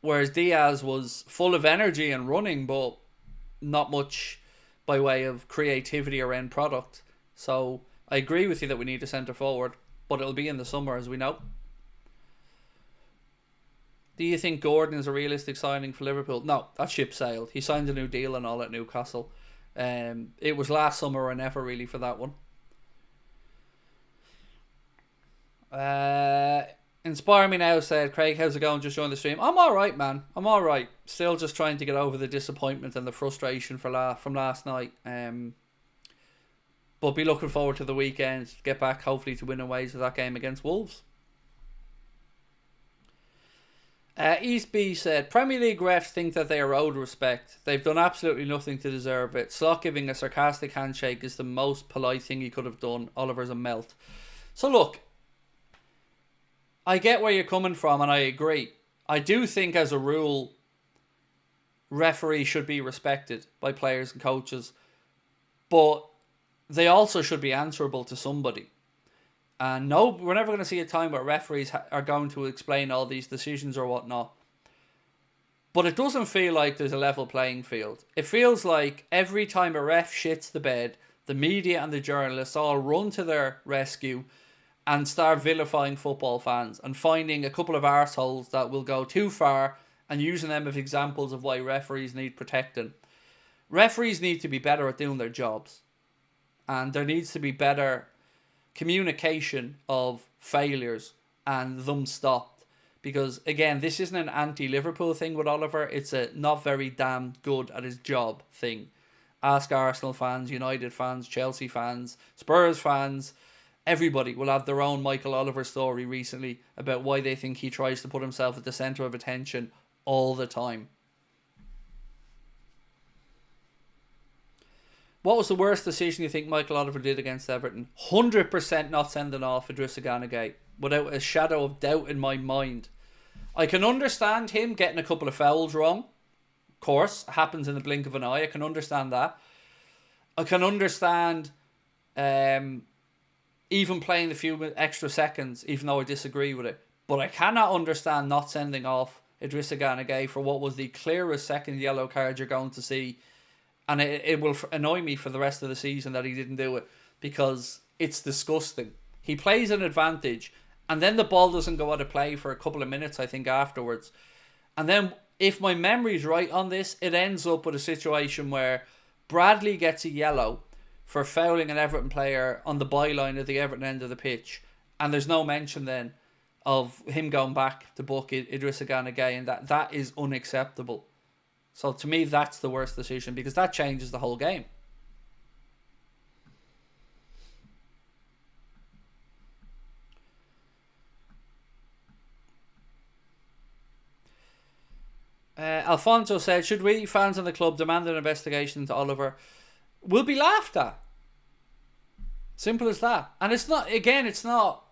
Whereas Diaz was full of energy and running, but not much by way of creativity or end product. So I agree with you that we need a centre forward, but it'll be in the summer, as we know. Do you think Gordon is a realistic signing for Liverpool? No, that ship sailed. He signed a new deal and all at Newcastle. It was last summer or never really for that one. Inspire Me Now said, Craig, how's it going? Just joined the stream. I'm alright, man. I'm alright. Still just trying to get over the disappointment and the frustration from last night. But be looking forward to the weekend to get back, hopefully, to winning ways of that game against Wolves. East B said, Premier League refs think that they are owed respect. They've done absolutely nothing to deserve it. Slot giving a sarcastic handshake is the most polite thing he could have done. Oliver's a melt. So look, I get where you're coming from and I agree. I do think as a rule, referees should be respected by players and coaches, but they also should be answerable to somebody. And no, we're never going to see a time where referees are going to explain all these decisions or whatnot. But it doesn't feel like there's a level playing field. It feels like every time a ref shits the bed, the media and the journalists all run to their rescue and start vilifying football fans and finding a couple of arseholes that will go too far and using them as examples of why referees need protecting. Referees need to be better at doing their jobs. And there needs to be better communication of failures and them stopped. Because, again, this isn't an anti-Liverpool thing with Oliver. It's a not very damn good at his job thing. Ask Arsenal fans, United fans, Chelsea fans, Spurs fans. Everybody will have their own Michael Oliver story recently about why they think he tries to put himself at the centre of attention all the time. What was the worst decision you think Michael Oliver did against Everton? 100% not sending off Idrissa Gana Gueye, without a shadow of doubt in my mind. I can understand him getting a couple of fouls wrong. Of course, it happens in the blink of an eye. I can understand that. I can understand even playing the few extra seconds, even though I disagree with it. But I cannot understand not sending off Idrissa Gana Gueye for what was the clearest second yellow card you're going to see. And it will annoy me for the rest of the season that he didn't do it, because it's disgusting. He plays an advantage, and then the ball doesn't go out of play for a couple of minutes, I think, afterwards. And then, if my memory's right on this, it ends up with a situation where Bradley gets a yellow for fouling an Everton player on the byline at the Everton end of the pitch. And there's no mention then of him going back to book Idrissa Gana Gueye, and that is unacceptable. So to me, that's the worst decision, because that changes the whole game. Alfonso said, should we, fans in the club, demand an investigation into Oliver? We'll be laughed at. Simple as that. And it's not, again, it's not,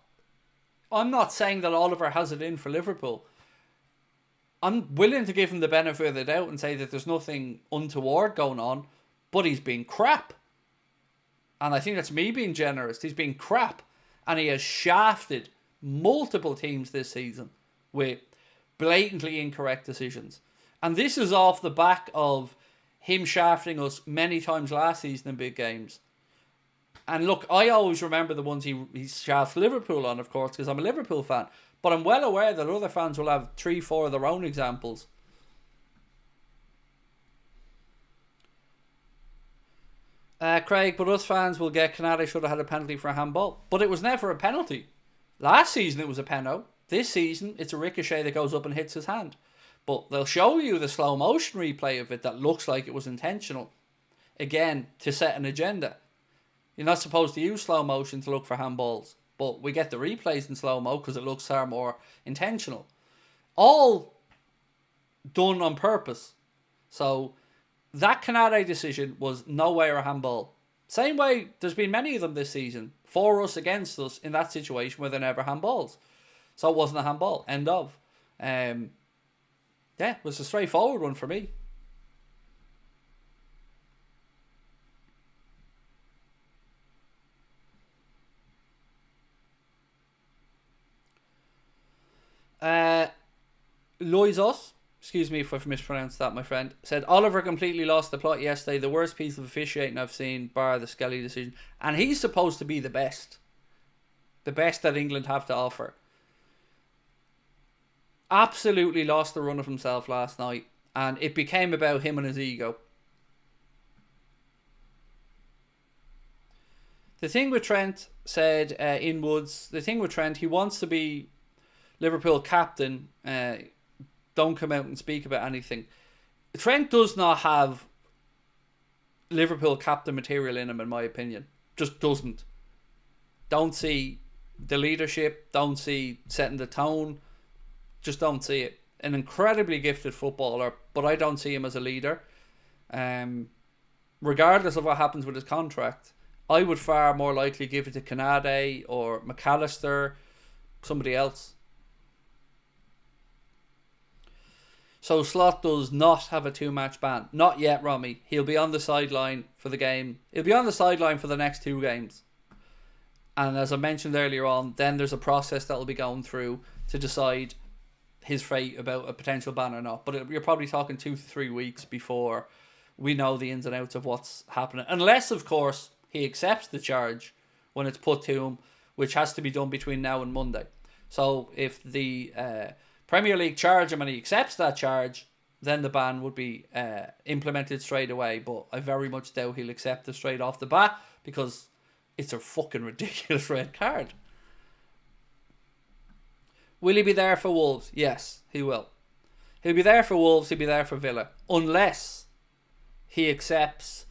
I'm not saying that Oliver has it in for Liverpool. I'm willing to give him the benefit of the doubt and say that there's nothing untoward going on, but he's been crap. And I think that's me being generous. He's been crap. And he has shafted multiple teams this season with blatantly incorrect decisions. And this is off the back of him shafting us many times last season in big games. And look, I always remember the ones he shafts Liverpool on, of course, because I'm a Liverpool fan. But I'm well aware that other fans will have 3-4 of their own examples. Craig, but us fans will get Canada should have had a penalty for a handball. But it was never a penalty. Last season it was a penalty. This season it's a ricochet that goes up and hits his hand. But they'll show you the slow motion replay of it that looks like it was intentional. Again, to set an agenda. You're not supposed to use slow motion to look for handballs. But we get the replays in slow-mo because it looks far more intentional. All done on purpose. So that Canada decision was nowhere a handball. Same way there's been many of them this season. For us, against us, in that situation where they never handballs. So it wasn't a handball. End of. Yeah, it was a straightforward one for me. Loisos, excuse me if I've mispronounced that, my friend, said Oliver completely lost the plot yesterday. The worst piece of officiating I've seen, bar the Skelly decision. And he's supposed to be the best. The best that England have to offer. Absolutely lost the run of himself last night. And it became about him and his ego. The thing with Trent, said in Woods, the thing with Trent, he wants to be Liverpool captain. Don't come out and speak about anything. Trent does not have Liverpool captain material in him, in my opinion. Just doesn't. Don't see the leadership. Don't see setting the tone. Just don't see it. An incredibly gifted footballer, but I don't see him as a leader. Regardless of what happens with his contract, I would far more likely give it to Canade or McAllister, somebody else. So Slot does not have a 2-match ban. Not yet, Romy. He'll be on the sideline for the game. He'll be on the sideline for the next 2 games. And as I mentioned earlier on, then there's a process that will be going through to decide his fate about a potential ban or not. But you're probably talking 2 to 3 weeks before we know the ins and outs of what's happening. Unless, of course, he accepts the charge when it's put to him, which has to be done between now and Monday. So if the Premier League charge him and he accepts that charge, then the ban would be implemented straight away. But I very much doubt he'll accept it straight off the bat because it's a fucking ridiculous red card. Will he be there for Wolves? Yes, he will. He'll be there for Wolves, he'll be there for Villa. Unless he accepts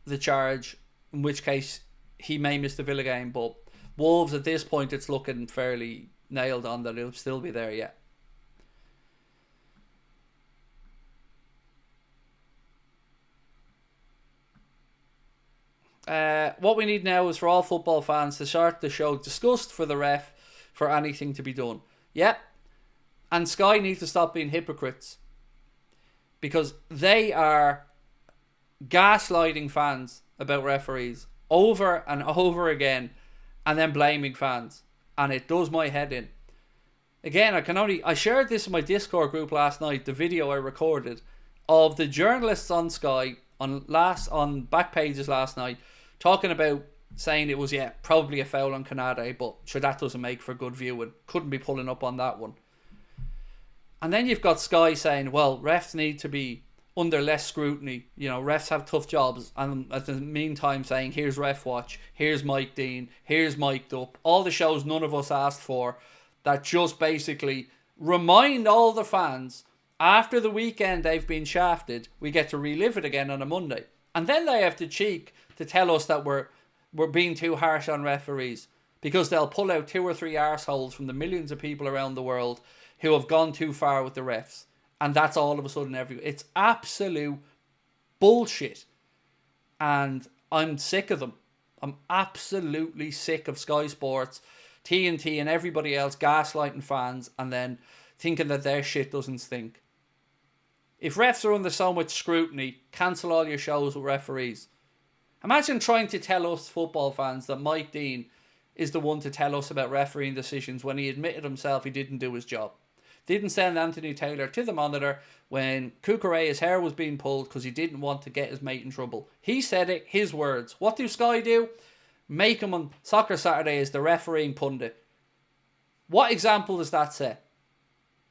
the charge, in which case he may miss the Villa game. But Wolves, at this point, it's looking fairly nailed on that he'll still be there, yeah. What we need now is for all football fans to start the show disgust for the ref for anything to be done. Yep. And Sky need to stop being hypocrites, because they are gaslighting fans about referees over and over again and then blaming fans. And it does my head in. Again, I shared this in my Discord group last night, the video I recorded of the journalists on Sky on back pages last night talking about saying it was, yeah, probably a foul on Canade, but sure, that doesn't make for good viewing. Couldn't be pulling up on that one. And then you've got Sky saying, well, refs need to be under less scrutiny. You know, refs have tough jobs. And at the meantime saying, here's Ref Watch, here's Mike Dean, here's Mic'd Up. All the shows none of us asked for that just basically remind all the fans after the weekend they've been shafted, we get to relive it again on a Monday. And then they have the cheek to tell us that we're being too harsh on referees, because they'll pull out 2 or 3 arseholes from the millions of people around the world who have gone too far with the refs. And that's all of a sudden it's absolute bullshit. And I'm sick of them. I'm absolutely sick of Sky Sports, TNT and everybody else gaslighting fans and then thinking that their shit doesn't stink. If refs are under so much scrutiny, cancel all your shows with referees. Imagine trying to tell us football fans that Mike Dean is the one to tell us about refereeing decisions when he admitted himself he didn't do his job. Didn't send Anthony Taylor to the monitor when Cucurella's hair was being pulled because he didn't want to get his mate in trouble. He said it, his words. What do Sky do? Make him on Soccer Saturday as the refereeing pundit. What example does that set?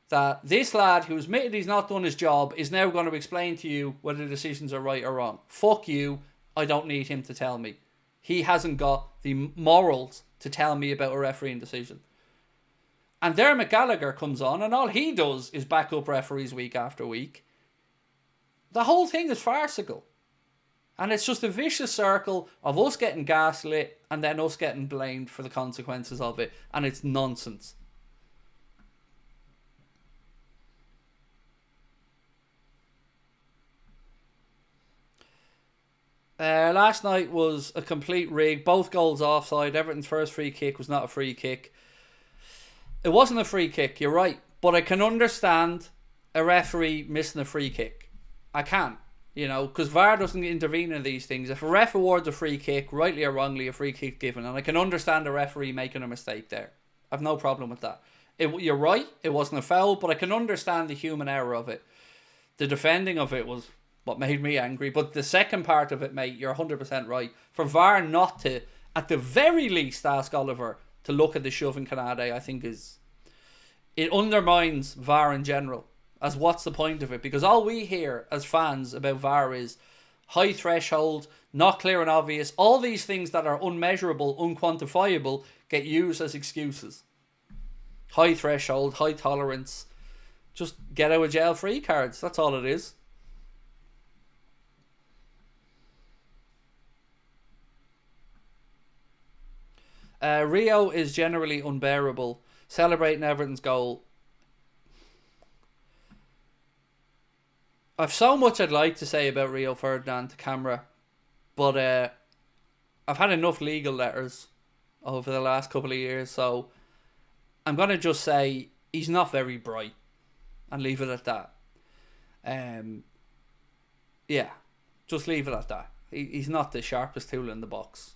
That this lad who's admitted he's not done his job is now going to explain to you whether the decisions are right or wrong. Fuck you. I don't need him to tell me. He hasn't got the morals to tell me about a refereeing decision. And Dermot Gallagher comes on and all he does is back up referees week after week. The whole thing is farcical. And it's just a vicious circle of us getting gaslit and then us getting blamed for the consequences of it. And it's nonsense. Last night was a complete rig. Both goals offside. Everton's first free kick was not a free kick. It wasn't a free kick, you're right. But I can understand a referee missing a free kick. I can. You know, because VAR doesn't intervene in these things. If a ref awards a free kick, rightly or wrongly, a free kick given. And I can understand a referee making a mistake there. I've no problem with that. You're right, it wasn't a foul, but I can understand the human error of it. The defending of it was what made me angry. But the second part of it, mate, you're 100% right. For VAR not to, at the very least, ask Oliver to look at the shove in Canade, I think it undermines VAR in general. As what's the point of it? Because all we hear as fans about VAR is high threshold, not clear and obvious. All these things that are unmeasurable, unquantifiable, get used as excuses. High threshold, high tolerance. Just get out of jail free cards. That's all it is. Rio is generally unbearable. Celebrating Everton's goal. I've so much I'd like to say about Rio Ferdinand to camera, but I've had enough legal letters over the last couple of years, so I'm going to just say he's not very bright and leave it at that. Yeah, just leave it at that. He's not the sharpest tool in the box.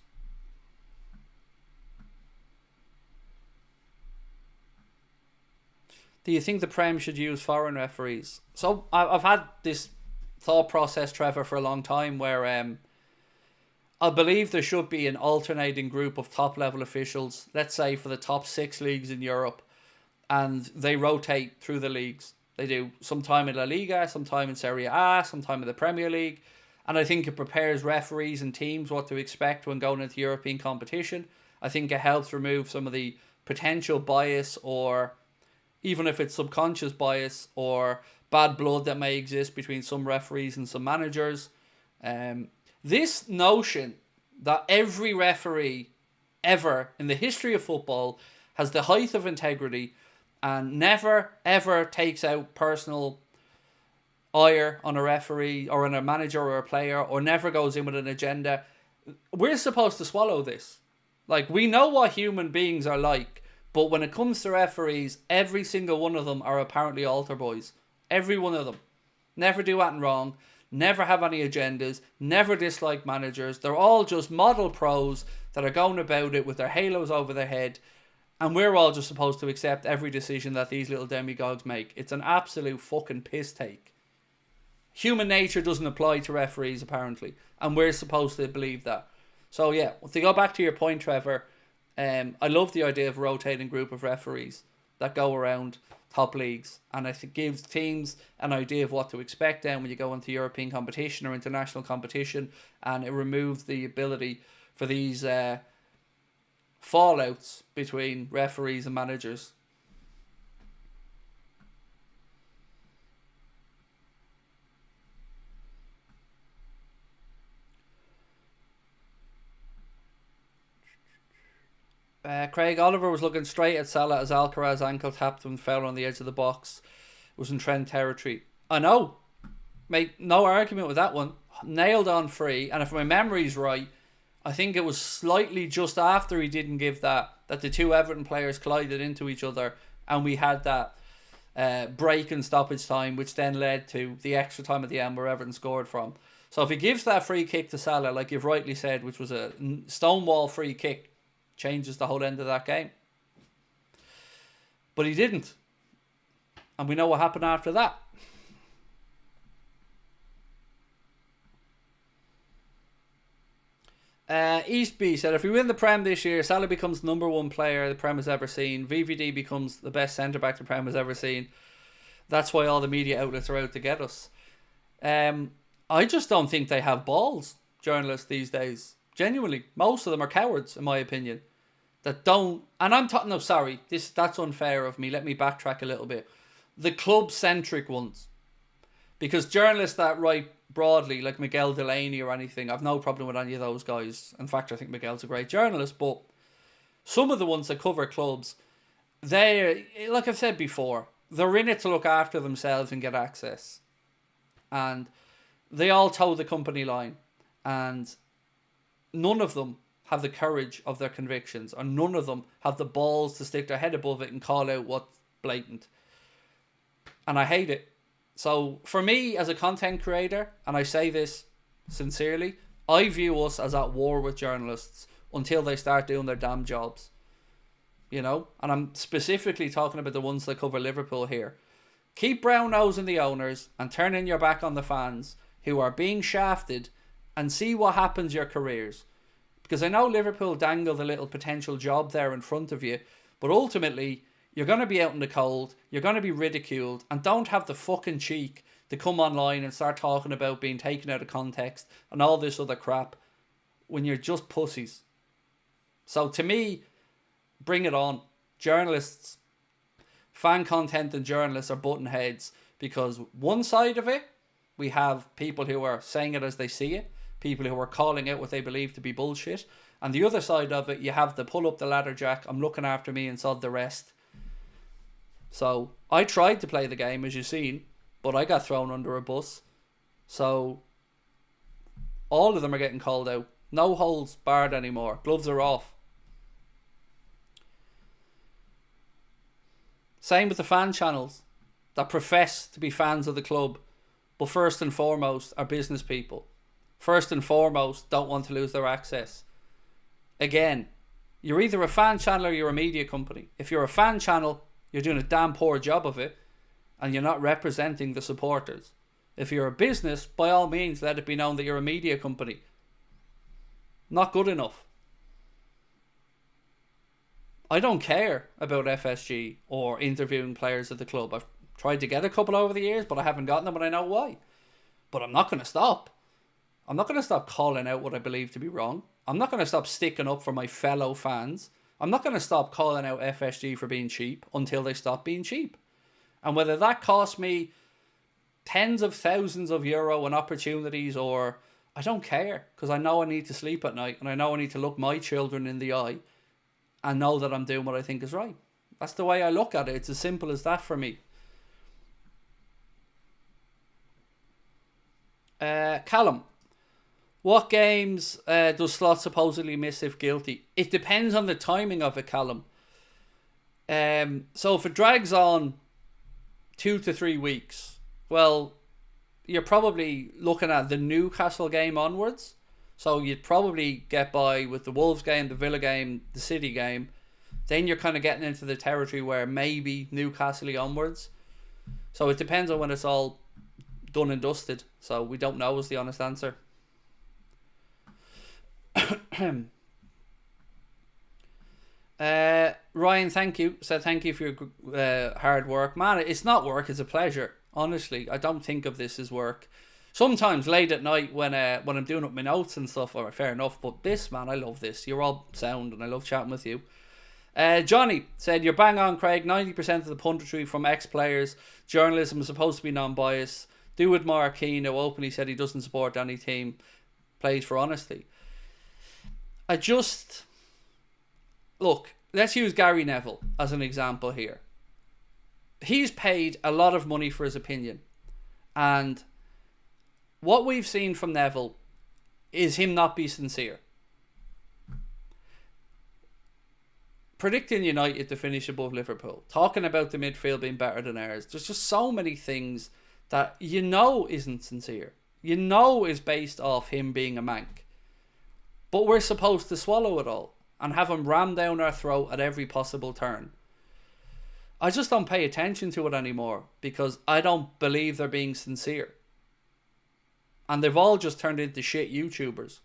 Do you think the Prem should use foreign referees? So I've had this thought process, Trevor, for a long time where I believe there should be an alternating group of top level officials, let's say for the top 6 leagues in Europe, and they rotate through the leagues. They do some time in La Liga, some time in Serie A, some time in the Premier League, And I think it prepares referees and teams what to expect when going into European competition. I think it helps remove some of the potential bias, or even if it's subconscious bias or bad blood that may exist between some referees and some managers. This notion that every referee ever in the history of football has the height of integrity and never ever takes out personal ire on a referee or on a manager or a player, or never goes in with an agenda. We're supposed to swallow this. Like, we know what human beings are like, but when it comes to referees, every single one of them are apparently altar boys. Every one of them. Never do anything wrong, never have any agendas, never dislike managers. They're all just model pros that are going about it with their halos over their head, and we're all just supposed to accept every decision that these little demigods make. It's an absolute fucking piss take. Human nature doesn't apply to referees, apparently, and we're supposed to believe that. So yeah, to go back to your point, Trevor, I love the idea of a rotating group of referees that go around top leagues, and I think gives teams an idea of what to expect then when you go into European competition or international competition, and it removes the ability for these fallouts between referees and managers. Craig, Oliver was looking straight at Salah as Alcaraz ankle tapped him, fell on the edge of the box. It was in Trent territory. I know. Mate, no argument with that one. Nailed on free. And if my memory's right, I think it was slightly just after he didn't give that the two Everton players collided into each other, and we had that break and stoppage time, which then led to the extra time at the end where Everton scored from. So if he gives that free kick to Salah, like you've rightly said, which was a stonewall free kick, changes the whole end of that game. But he didn't. And we know what happened after that. Eastby said, if we win the Prem this year, Salah becomes the #1 player the Prem has ever seen. VVD becomes the best centre-back the Prem has ever seen. That's why all the media outlets are out to get us. I just don't think they have balls, journalists these days. Genuinely. Most of them are cowards, in my opinion. That don't... And I'm talking... No, sorry. That's unfair of me. Let me backtrack a little bit. The club-centric ones. Because journalists that write broadly, like Miguel Delaney or anything, I've no problem with any of those guys. In fact, I think Miguel's a great journalist. But some of the ones that cover clubs, they're... Like I've said before, they're in it to look after themselves and get access. And they all toe the company line. And none of them have the courage of their convictions, or none of them have the balls to stick their head above it and call out what's blatant. And I hate it. So for me as a content creator, and I say this sincerely, I view us as at war with journalists until they start doing their damn jobs. You know? And I'm specifically talking about the ones that cover Liverpool here. Keep brown-nosing the owners and turning your back on the fans who are being shafted, and see what happens to your careers. Because I know Liverpool dangled a little potential job there in front of you, but ultimately, you're going to be out in the cold, you're going to be ridiculed, and don't have the fucking cheek to come online and start talking about being taken out of context and all this other crap when you're just pussies. So to me, bring it on. Journalists, fan content and journalists are button heads, because one side of it, we have people who are saying it as they see it, people who are calling out what they believe to be bullshit. And the other side of it, you have the pull up the ladder, Jack, I'm looking after me and sod the rest. So I tried to play the game, as you've seen, but I got thrown under a bus. So all of them are getting called out. No holds barred anymore. Gloves are off. Same with the fan channels that profess to be fans of the club, but first and foremost are business people. First and foremost, don't want to lose their access. Again, you're either a fan channel or you're a media company. If you're a fan channel, you're doing a damn poor job of it, and you're not representing the supporters. If you're a business, by all means, let it be known that you're a media company. Not good enough. I don't care about FSG or interviewing players at the club. I've tried to get a couple over the years, but I haven't gotten them, and I know why. But I'm not going to stop. I'm not going to stop calling out what I believe to be wrong. I'm not going to stop sticking up for my fellow fans. I'm not going to stop calling out FSG for being cheap until they stop being cheap. And whether that costs me tens of thousands of euro in opportunities, or I don't care, because I know I need to sleep at night and I know I need to look my children in the eye and know that I'm doing what I think is right. That's the way I look at it. It's as simple as that for me. Callum, what games does Slot supposedly miss if guilty? It depends on the timing of it, Callum. So if it drags on 2 to 3 weeks, well, you're probably looking at the Newcastle game onwards. So you'd probably get by with the Wolves game, the Villa game, the City game. Then you're kind of getting into the territory where maybe Newcastle onwards. So it depends on when it's all done and dusted. So we don't know is the honest answer. Ryan, thank you. Said thank you for your hard work. Man, it's not work, it's a pleasure. Honestly, I don't think of this as work. Sometimes late at night when I'm doing up my notes and stuff, or fair enough, but this, man, I love this. You're all sound and I love chatting with you. Johnny said, you're bang on, Craig. 90% of the punditry from ex-players. Journalism is supposed to be non-biased. Do with Mark Keane, who openly said he doesn't support any team, plays for honesty. Look, let's use Gary Neville as an example here. He's paid a lot of money for his opinion. And what we've seen from Neville is him not be sincere. Predicting United to finish above Liverpool. Talking about the midfield being better than ours. There's just so many things that you know isn't sincere. You know is based off him being a mank. But we're supposed to swallow it all and have him rammed down our throat at every possible turn. I just don't pay attention to it anymore because I don't believe they're being sincere. And they've all just turned into shit YouTubers.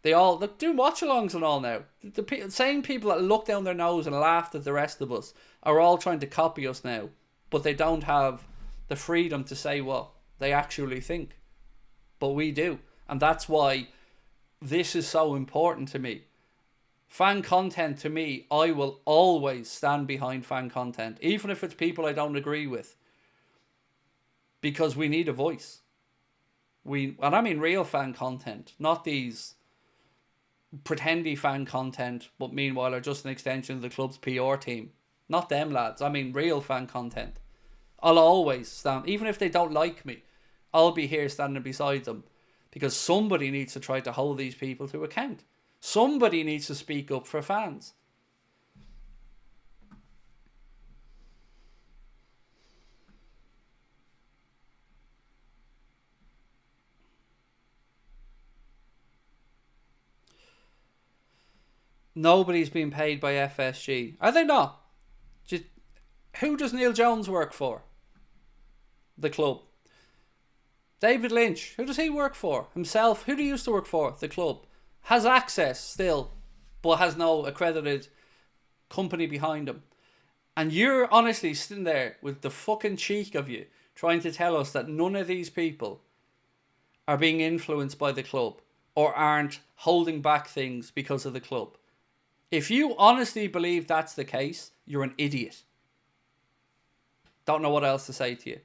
They all do watchalongs and all now. The same people that look down their nose and laughed at the rest of us are all trying to copy us now, but they don't have the freedom to say what they actually think. But we do. And that's why this is so important to me. Fan content, to me, I will always stand behind fan content, even if it's people I don't agree with. Because we need a voice. And I mean real fan content, not these pretendy fan content, but meanwhile are just an extension of the club's PR team. Not them lads. I mean real fan content. I'll always stand, even if they don't like me, I'll be here standing beside them. Because somebody needs to try to hold these people to account. Somebody needs to speak up for fans. Nobody's been paid by FSG. Are they not? Who does Neil Jones work for? The club. David Lynch. Who does he work for? Himself. Who do he used to work for? The club. Has access still, but has no accredited company behind him. And you're honestly sitting there with the fucking cheek of you trying to tell us that none of these people are being influenced by the club or aren't holding back things because of the club. If you honestly believe that's the case, you're an idiot. Don't know what else to say to you.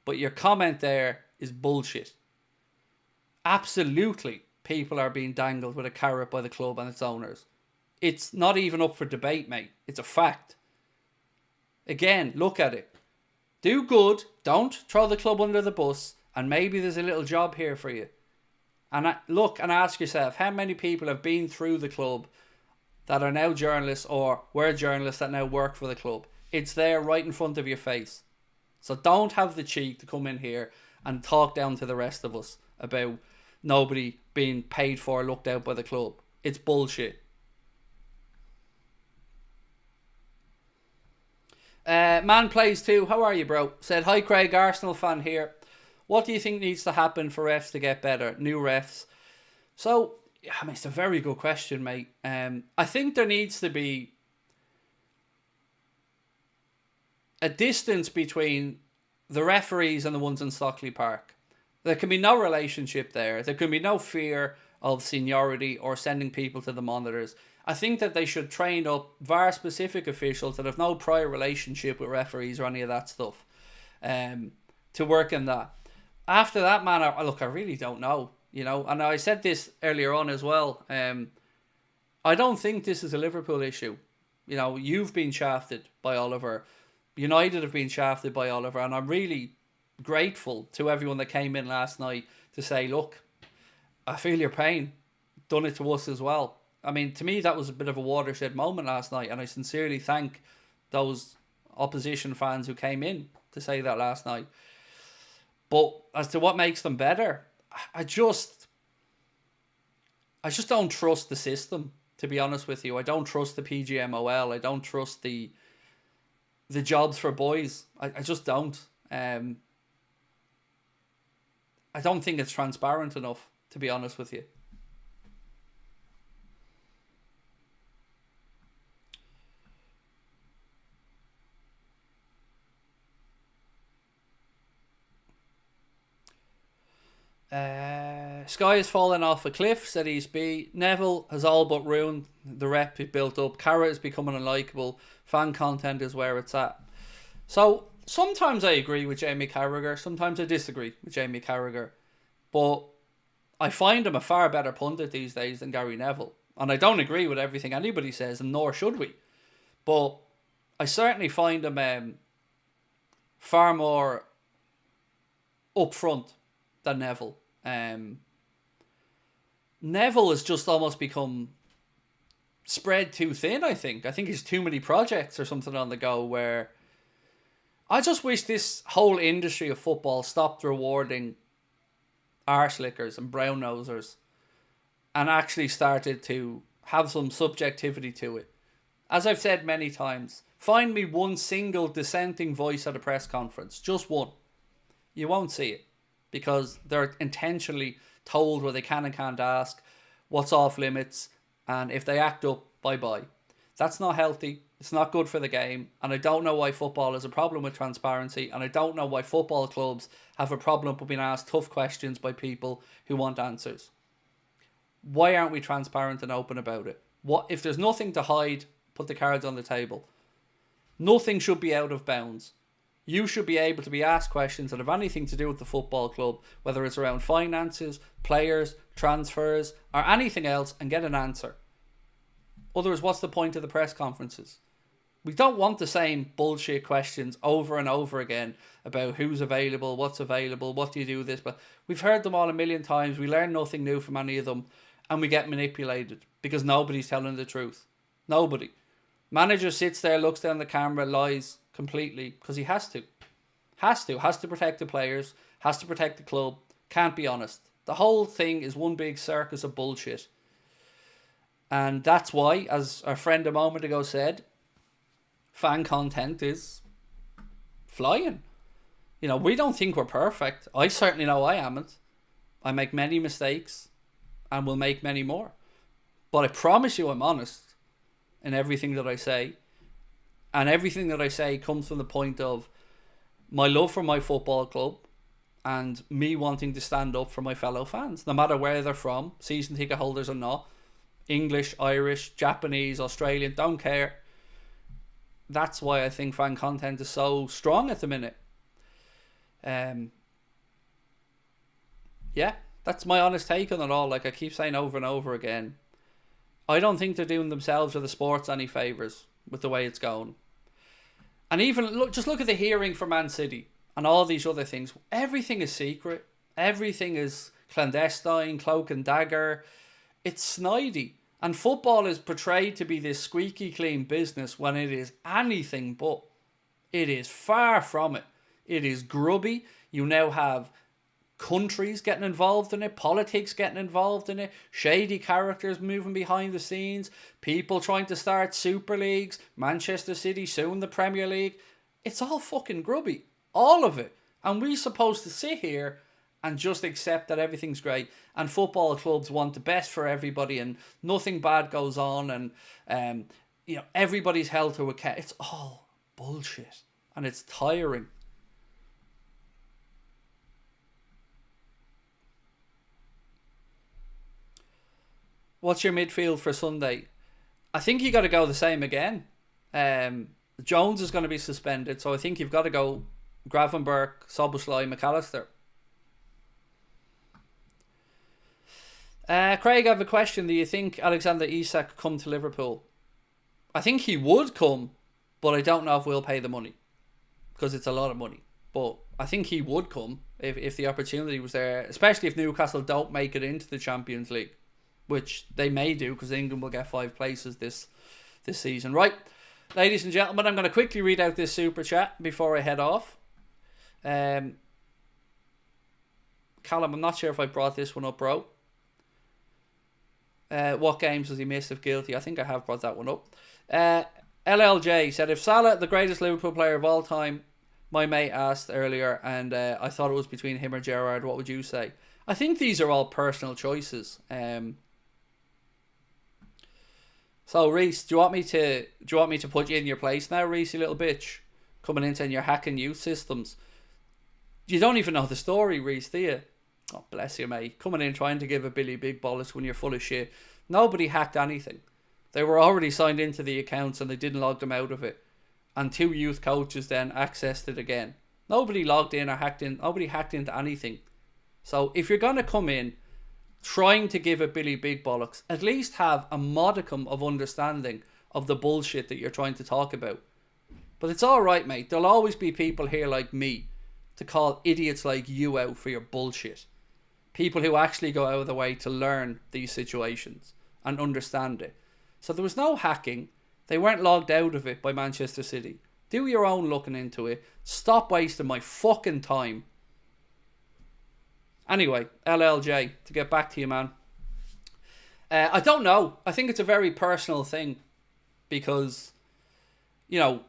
But your comment there is bullshit. Absolutely, people are being dangled with a carrot by the club and its owners. It's not even up for debate, mate. It's a fact. Again, look at it. Do good. Don't throw the club under the bus. And maybe there's a little job here for you. And look and ask yourself, how many people have been through the club that are now journalists or were journalists that now work for the club? It's there right in front of your face. So don't have the cheek to come in here and talk down to the rest of us about nobody being paid for or looked out by the club. It's bullshit. Man Plays Too, how are you, bro? Said, hi Craig, Arsenal fan here. What do you think needs to happen for refs to get better? New refs. So, I mean, it's a very good question, mate. I think there needs to be a distance between the referees and the ones in Stockley Park. There can be no relationship there. There can be no fear of seniority or sending people to the monitors. I think that they should train up VAR-specific officials that have no prior relationship with referees or any of that stuff, to work in that. After that, man, I really don't know. And I said this earlier on as well. I don't think this is a Liverpool issue. You've been shafted by Oliver. United have been shafted by Oliver, and I'm really grateful to everyone that came in last night to say, look, I feel your pain. Done it to us as well. I mean, to me, that was a bit of a watershed moment last night, and I sincerely thank those opposition fans who came in to say that last night. But as to what makes them better, I just don't trust the system, to be honest with you. I don't trust the PGMOL. I don't trust the jobs for boys. I just don't. I don't think it's transparent enough, to be honest with you. Sky has fallen off a cliff, said East B. Neville has all but ruined the rep he built up. Carrot is becoming unlikable. Fan content is where it's at. So sometimes I agree with Jamie Carragher. Sometimes I disagree with Jamie Carragher. But I find him a far better pundit these days than Gary Neville. And I don't agree with everything anybody says, and nor should we. But I certainly find him far more upfront than Neville. Neville has just almost become spread too thin, I think. I think he's too many projects or something on the go, where I just wish this whole industry of football stopped rewarding arse-lickers and brown-nosers and actually started to have some subjectivity to it. As I've said many times, find me one single dissenting voice at a press conference. Just one. You won't see it, because they're intentionally told what they can and can't ask, what's off limits, and if they act up, bye-bye. That's not healthy. It's not good for the game, and I don't know why football has a problem with transparency, and I don't know why football clubs have a problem with being asked tough questions by people who want answers. Why aren't we transparent and open about it? What if there's nothing to hide? Put the cards on the table. Nothing should be out of bounds. You should be able to be asked questions that have anything to do with the football club, whether it's around finances, players, transfers, or anything else, and get an answer. Otherwise, what's the point of the press conferences? We don't want the same bullshit questions over and over again about who's available, what do you do with this, but we've heard them all a million times. We learn nothing new from any of them, and we get manipulated because nobody's telling the truth. Nobody. Manager sits there, looks down the camera, lies completely because he has to. Has to protect the players, has to protect the club, can't be honest. The whole thing is one big circus of bullshit. And that's why, as our friend a moment ago said, fan content is flying. We don't think we're perfect. I certainly know I haven't. I make many mistakes and will make many more. But I promise you I'm honest in everything that I say. And everything that I say comes from the point of my love for my football club and me wanting to stand up for my fellow fans, no matter where they're from, season ticket holders or not, English, Irish, Japanese, Australian, don't care. That's why I think fan content is so strong at the minute. Yeah, that's my honest take on it all. Like I keep saying over and over again, I don't think they're doing themselves or the sports any favours with the way it's going. And even look at the hearing for Man City and all these other things. Everything is secret. Everything is clandestine, cloak and dagger. It's snidey. And football is portrayed to be this squeaky clean business when it is anything but. It is far from it. It is grubby. You now have countries getting involved in it, politics getting involved in it, shady characters moving behind the scenes, people trying to start super leagues, Manchester City soon the Premier League. It's all fucking grubby. All of it. And we're supposed to sit here and just accept that everything's great, and football clubs want the best for everybody and nothing bad goes on, and everybody's held to account. It's all bullshit and it's tiring. What's your midfield for Sunday? I think you got to go the same again. Jones is going to be suspended, so I think you've got to go Gravenberch, Szoboszlai, McAllister. Craig, I have a question. Do you think Alexander Isak could come to Liverpool? I think he would come, but I don't know if we'll pay the money, because it's a lot of money. But I think he would come if the opportunity was there, especially if Newcastle don't make it into the Champions League, which they may do, because England will get 5 places this season. Right, ladies and gentlemen, I'm going to quickly read out this super chat before I head off. Callum, I'm not sure if I brought this one up, bro. What games does he miss if guilty? I think I have brought that one up. LLJ said, if Salah, the greatest Liverpool player of all time, my mate asked earlier, and I thought it was between him or Gerrard, what would you say? I think these are all personal choices. So Reese, do you want me to put you in your place now, Reese, you little bitch? Coming in saying you're hacking youth systems. You don't even know the story, Reese, do you? Oh, bless you, mate. Coming in trying to give a Billy Big Bollocks when you're full of shit. Nobody hacked anything. They were already signed into the accounts and they didn't log them out of it. And 2 youth coaches then accessed it again. Nobody logged in or hacked in. Nobody hacked into anything. So if you're going to come in trying to give a Billy Big Bollocks, at least have a modicum of understanding of the bullshit that you're trying to talk about. But it's alright, mate. There'll always be people here like me to call idiots like you out for your bullshit. People who actually go out of the way to learn these situations and understand it. So there was no hacking. They weren't logged out of it by Manchester City. Do your own looking into it. Stop wasting my fucking time. Anyway, LLJ, to get back to you, man. I don't know. I think it's a very personal thing. Because, you know,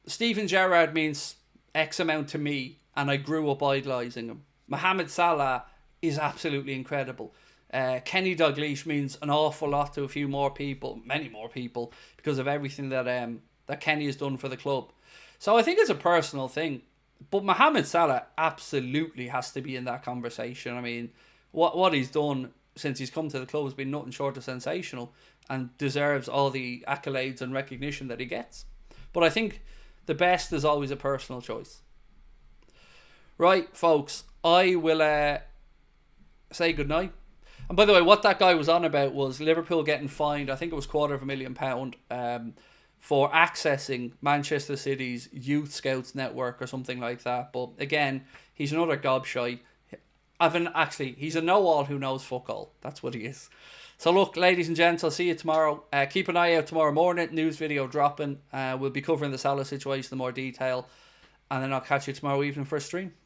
Steven Gerrard means X amount to me. And I grew up idolising him. Mohamed Salah is absolutely incredible. Kenny Dalglish means an awful lot to a few more people, many more people, because of everything that Kenny has done for the club. So I think it's a personal thing. But Mohamed Salah absolutely has to be in that conversation. I mean, what he's done since he's come to the club has been nothing short of sensational and deserves all the accolades and recognition that he gets. But I think the best is always a personal choice. Right, folks, I will say goodnight. And by the way, what that guy was on about was Liverpool getting fined, I think it was £250,000, for accessing Manchester City's Youth Scouts network or something like that. But again, he's another gobshite. He's a know-all who knows fuck all. That's what he is. So look, ladies and gents, I'll see you tomorrow. Keep an eye out tomorrow morning. News video dropping. We'll be covering the Salah situation in more detail. And then I'll catch you tomorrow evening for a stream.